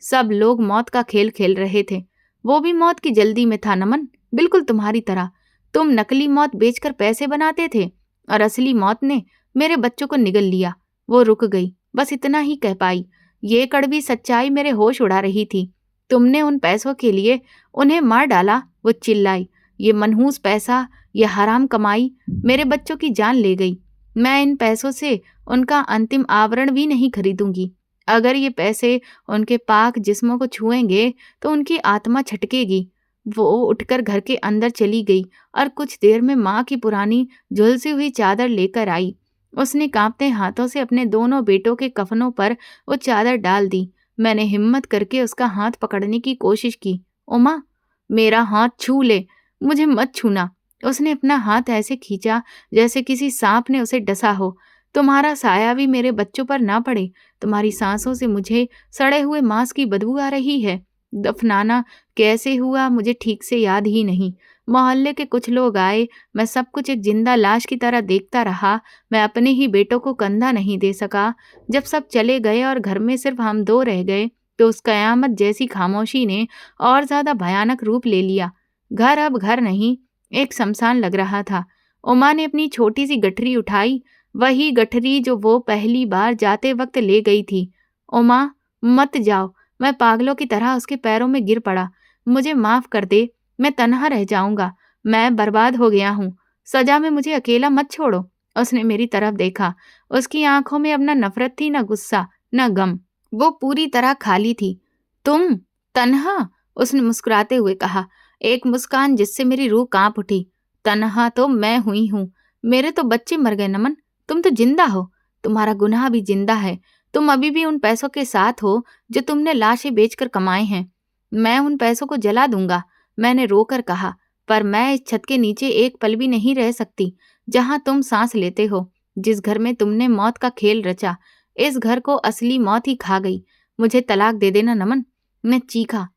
सब लोग मौत का खेल खेल रहे थे, वो भी मौत की जल्दी में था नमन, बिल्कुल तुम्हारी तरह। तुम नकली मौत बेचकर पैसे बनाते थे और असली मौत ने मेरे बच्चों को निगल लिया। वो रुक गई, बस इतना ही कह पाई। ये कड़वी सच्चाई मेरे होश उड़ा रही थी। तुमने उन पैसों के लिए उन्हें मार डाला, वो चिल्लाई। ये मनहूस पैसा, ये हराम कमाई मेरे बच्चों की जान ले गई। मैं इन पैसों से उनका अंतिम आवरण भी नहीं खरीदूंगी। अगर ये पैसे उनके पाक जिस्मों को छुएंगे तो उनकी आत्मा छटकेगी। वो उठकर घर के अंदर चली गई और कुछ देर में माँ की पुरानी झुलसी हुई चादर लेकर आई। उसने कांपते हाथों से अपने दोनों बेटों के कफनों पर वो चादर डाल दी। मैंने हिम्मत करके उसका हाथ पकड़ने की कोशिश की। उमा, मेरा हाथ छू ले, मुझे मत छूना। उसने अपना हाथ ऐसे खींचा जैसे किसी सांप ने उसे डसा हो। तुम्हारा साया भी मेरे बच्चों पर ना पड़े। तुम्हारी सांसों से मुझे सड़े हुए मांस की बदबू आ रही है। दफनाना कैसे हुआ मुझे ठीक से याद ही नहीं। मोहल्ले के कुछ लोग आए, मैं सब कुछ एक जिंदा लाश की तरह देखता रहा। मैं अपने ही बेटों को कंधा नहीं दे सका। जब सब चले गए और घर में सिर्फ हम दो रह गए, तो उस कयामत जैसी खामोशी ने और ज्यादा भयानक रूप ले लिया। घर अब घर नहीं, एक शमशान लग रहा था। उमा ने अपनी छोटी सी गठरी उठाई, वही गठरी जो वो पहली बार जाते वक्त ले गई थी। उमा, मत जाओ। मैं पागलों की तरह उसके पैरों में गिर पड़ा। मुझे माफ कर दे, मैं तन्हा रह जाऊंगा। मैं बर्बाद हो गया हूँ। सजा में मुझे अकेला मत छोड़ो। उसने मेरी तरफ देखा। उसकी आंखों में अब न नफरत थी, न गुस्सा, न गम। वो पूरी तरह खाली थी। तुम तन्हा? उसने मुस्कुराते हुए कहा, एक मुस्कान जिससे मेरी रूह कांप उठी। तन्हा तो मैं हुई हूँ। मेरे तो बच्चे मर गए नमन, तुम तो जिंदा हो। तुम्हारा गुनाह भी जिंदा है। तुम अभी भी उन पैसों के साथ हो जो तुमने लाशें बेचकर कमाए हैं। मैं उन पैसों को जला दूंगा, मैंने रोकर कहा, पर मैं इस छत के नीचे एक पल भी नहीं रह सकती जहां तुम सांस लेते हो, जिस घर में तुमने मौत का खेल रचा। इस घर को असली मौत ही खा गई। मुझे तलाक दे देना नमन। मैं चीखा।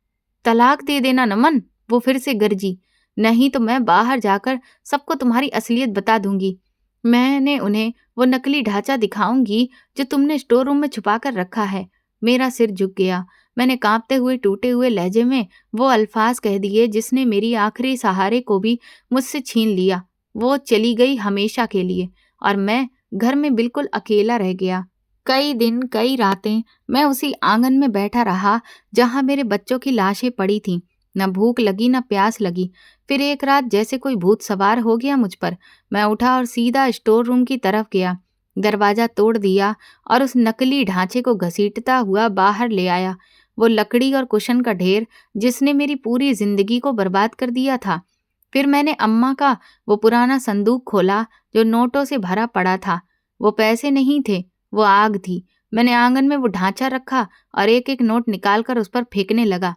तलाक दे देना नमन, वो फिर से गरजी। नहीं तो मैं बाहर जाकर सबको तुम्हारी असलियत बता दूंगी। मैंने उन्हें वो नकली ढांचा दिखाऊंगी जो तुमने स्टोर रूम में छुपा कर रखा है। मेरा सिर झुक गया। मैंने कांपते हुए टूटे हुए लहजे में वो अल्फाज कह दिए जिसने मेरी आखिरी सहारे को भी मुझसे छीन लिया। वो चली गई हमेशा के लिए और मैं घर में बिल्कुल अकेला रह गया। कई दिन कई रातें मैं उसी आंगन में बैठा रहा जहां मेरे बच्चों की लाशें पड़ी थीं। न भूख लगी न प्यास लगी। फिर एक रात जैसे कोई भूत सवार हो गया मुझ पर। मैं उठा और सीधा स्टोर रूम की तरफ गया। दरवाजा तोड़ दिया और उस नकली ढांचे को घसीटता हुआ बाहर ले आया। वो लकड़ी और कुशन का ढेर जिसने मेरी पूरी जिंदगी को बर्बाद कर दिया था। फिर मैंने अम्मा का वो पुराना संदूक खोला जो नोटों से भरा पड़ा था। वो पैसे नहीं थे, वो आग थी। मैंने आंगन में वो ढांचा रखा और एक एक नोट निकालकर उस पर फेंकने लगा।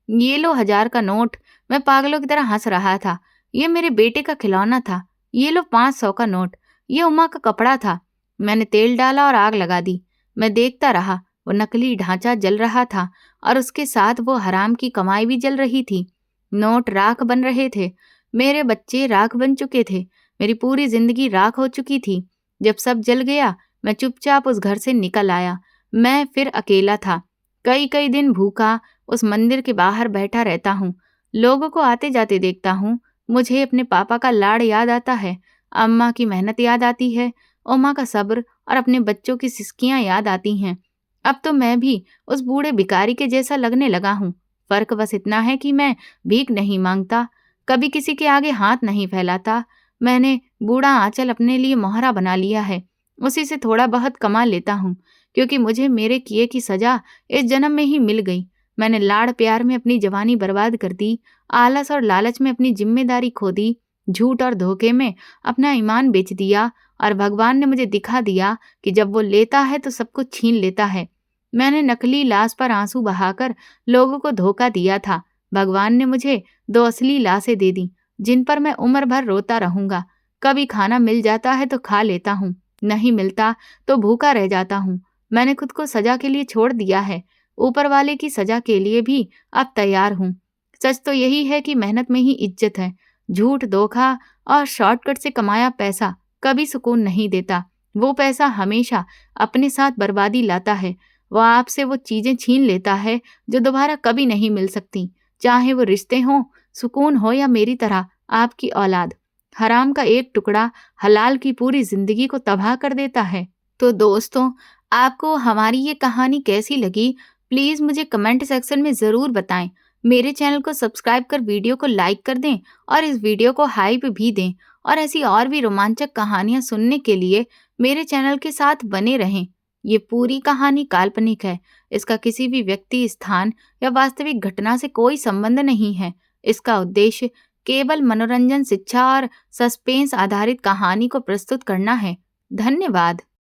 ये लो 1000 का नोट। मैं पागलों की तरह हंस रहा था। ये मेरे बेटे का खिलौना था। ये लो 500 का नोट। ये उमा का कपड़ा था। मैंने तेल डाला और आग लगा दी। मैं देखता रहा। वो नकली ढांचा जल रहा था और उसके साथ वो हराम की कमाई भी जल रही थी। नोट राख बन रहे थे। मेरे बच्चे राख बन चुके थे। मेरी पूरी जिंदगी राख हो चुकी थी। जब सब जल गया, मैं चुपचाप उस घर से निकल आया। मैं फिर अकेला था। कई कई दिन भूखा उस मंदिर के बाहर बैठा रहता हूँ। लोगों को आते जाते देखता हूँ। मुझे अपने पापा का लाड़ याद आता है। अम्मा की मेहनत याद आती है। उमा का सब्र और अपने बच्चों की सिसकियां याद आती हैं। अब तो मैं भी उस बूढ़े भिखारी के जैसा लगने लगा हूँ। फर्क बस इतना है कि मैं भीख नहीं मांगता, कभी किसी के आगे हाथ नहीं फैलाता। मैंने बूढ़ा आंचल अपने लिए मोहरा बना लिया है। उसी से थोड़ा बहुत कमा लेता हूँ, क्योंकि मुझे मेरे किए की सजा इस जन्म में ही मिल गई। मैंने लाड़ प्यार में अपनी जवानी बर्बाद कर दी, आलस और लालच में अपनी जिम्मेदारी खो दी। झूठ और धोखे में अपना ईमान बेच दिया और भगवान ने मुझे दिखा दिया कि जब वो लेता है तो सब कुछ छीन लेता है। मैंने नकली लाश पर आंसू बहाकर लोगों को धोखा दिया था। भगवान ने मुझे 2 असली लाशें दे दी, जिन पर मैं उम्र भर रोता रहूंगा। कभी खाना मिल जाता है तो खा लेता हूँ, नहीं मिलता तो भूखा रह जाता हूँ। मैंने खुद को सजा के लिए छोड़ दिया है, ऊपर वाले की सजा के लिए भी अब तैयार हूँ। सच तो यही है कि मेहनत में ही इज्जत है। झूठ, धोखा और शॉर्टकट से कमाया पैसा कभी सुकून नहीं देता। वो पैसा हमेशा अपने साथ बर्बादी लाता है। वह आपसे वो चीजें छीन लेता है जो दोबारा कभी नहीं मिल सकती, चाहे वो रिश्ते हों, सुकून हो या मेरी तरह आपकी औलाद। हराम का एक टुकड़ा हलाल की पूरी जिंदगी को तबाह कर देता है। तो दोस्तों, आपको हमारी ये कहानी कैसी लगी, प्लीज़ मुझे कमेंट सेक्शन में ज़रूर बताएं। मेरे चैनल को सब्सक्राइब कर वीडियो को लाइक कर दें और इस वीडियो को हाइप भी दें। और ऐसी और भी रोमांचक कहानियां सुनने के लिए मेरे चैनल के साथ बने रहें। ये पूरी कहानी काल्पनिक है। इसका किसी भी व्यक्ति, स्थान या वास्तविक घटना से कोई संबंध नहीं है। इसका उद्देश्य केवल मनोरंजन, शिक्षा और सस्पेंस आधारित कहानी को प्रस्तुत करना है। धन्यवाद।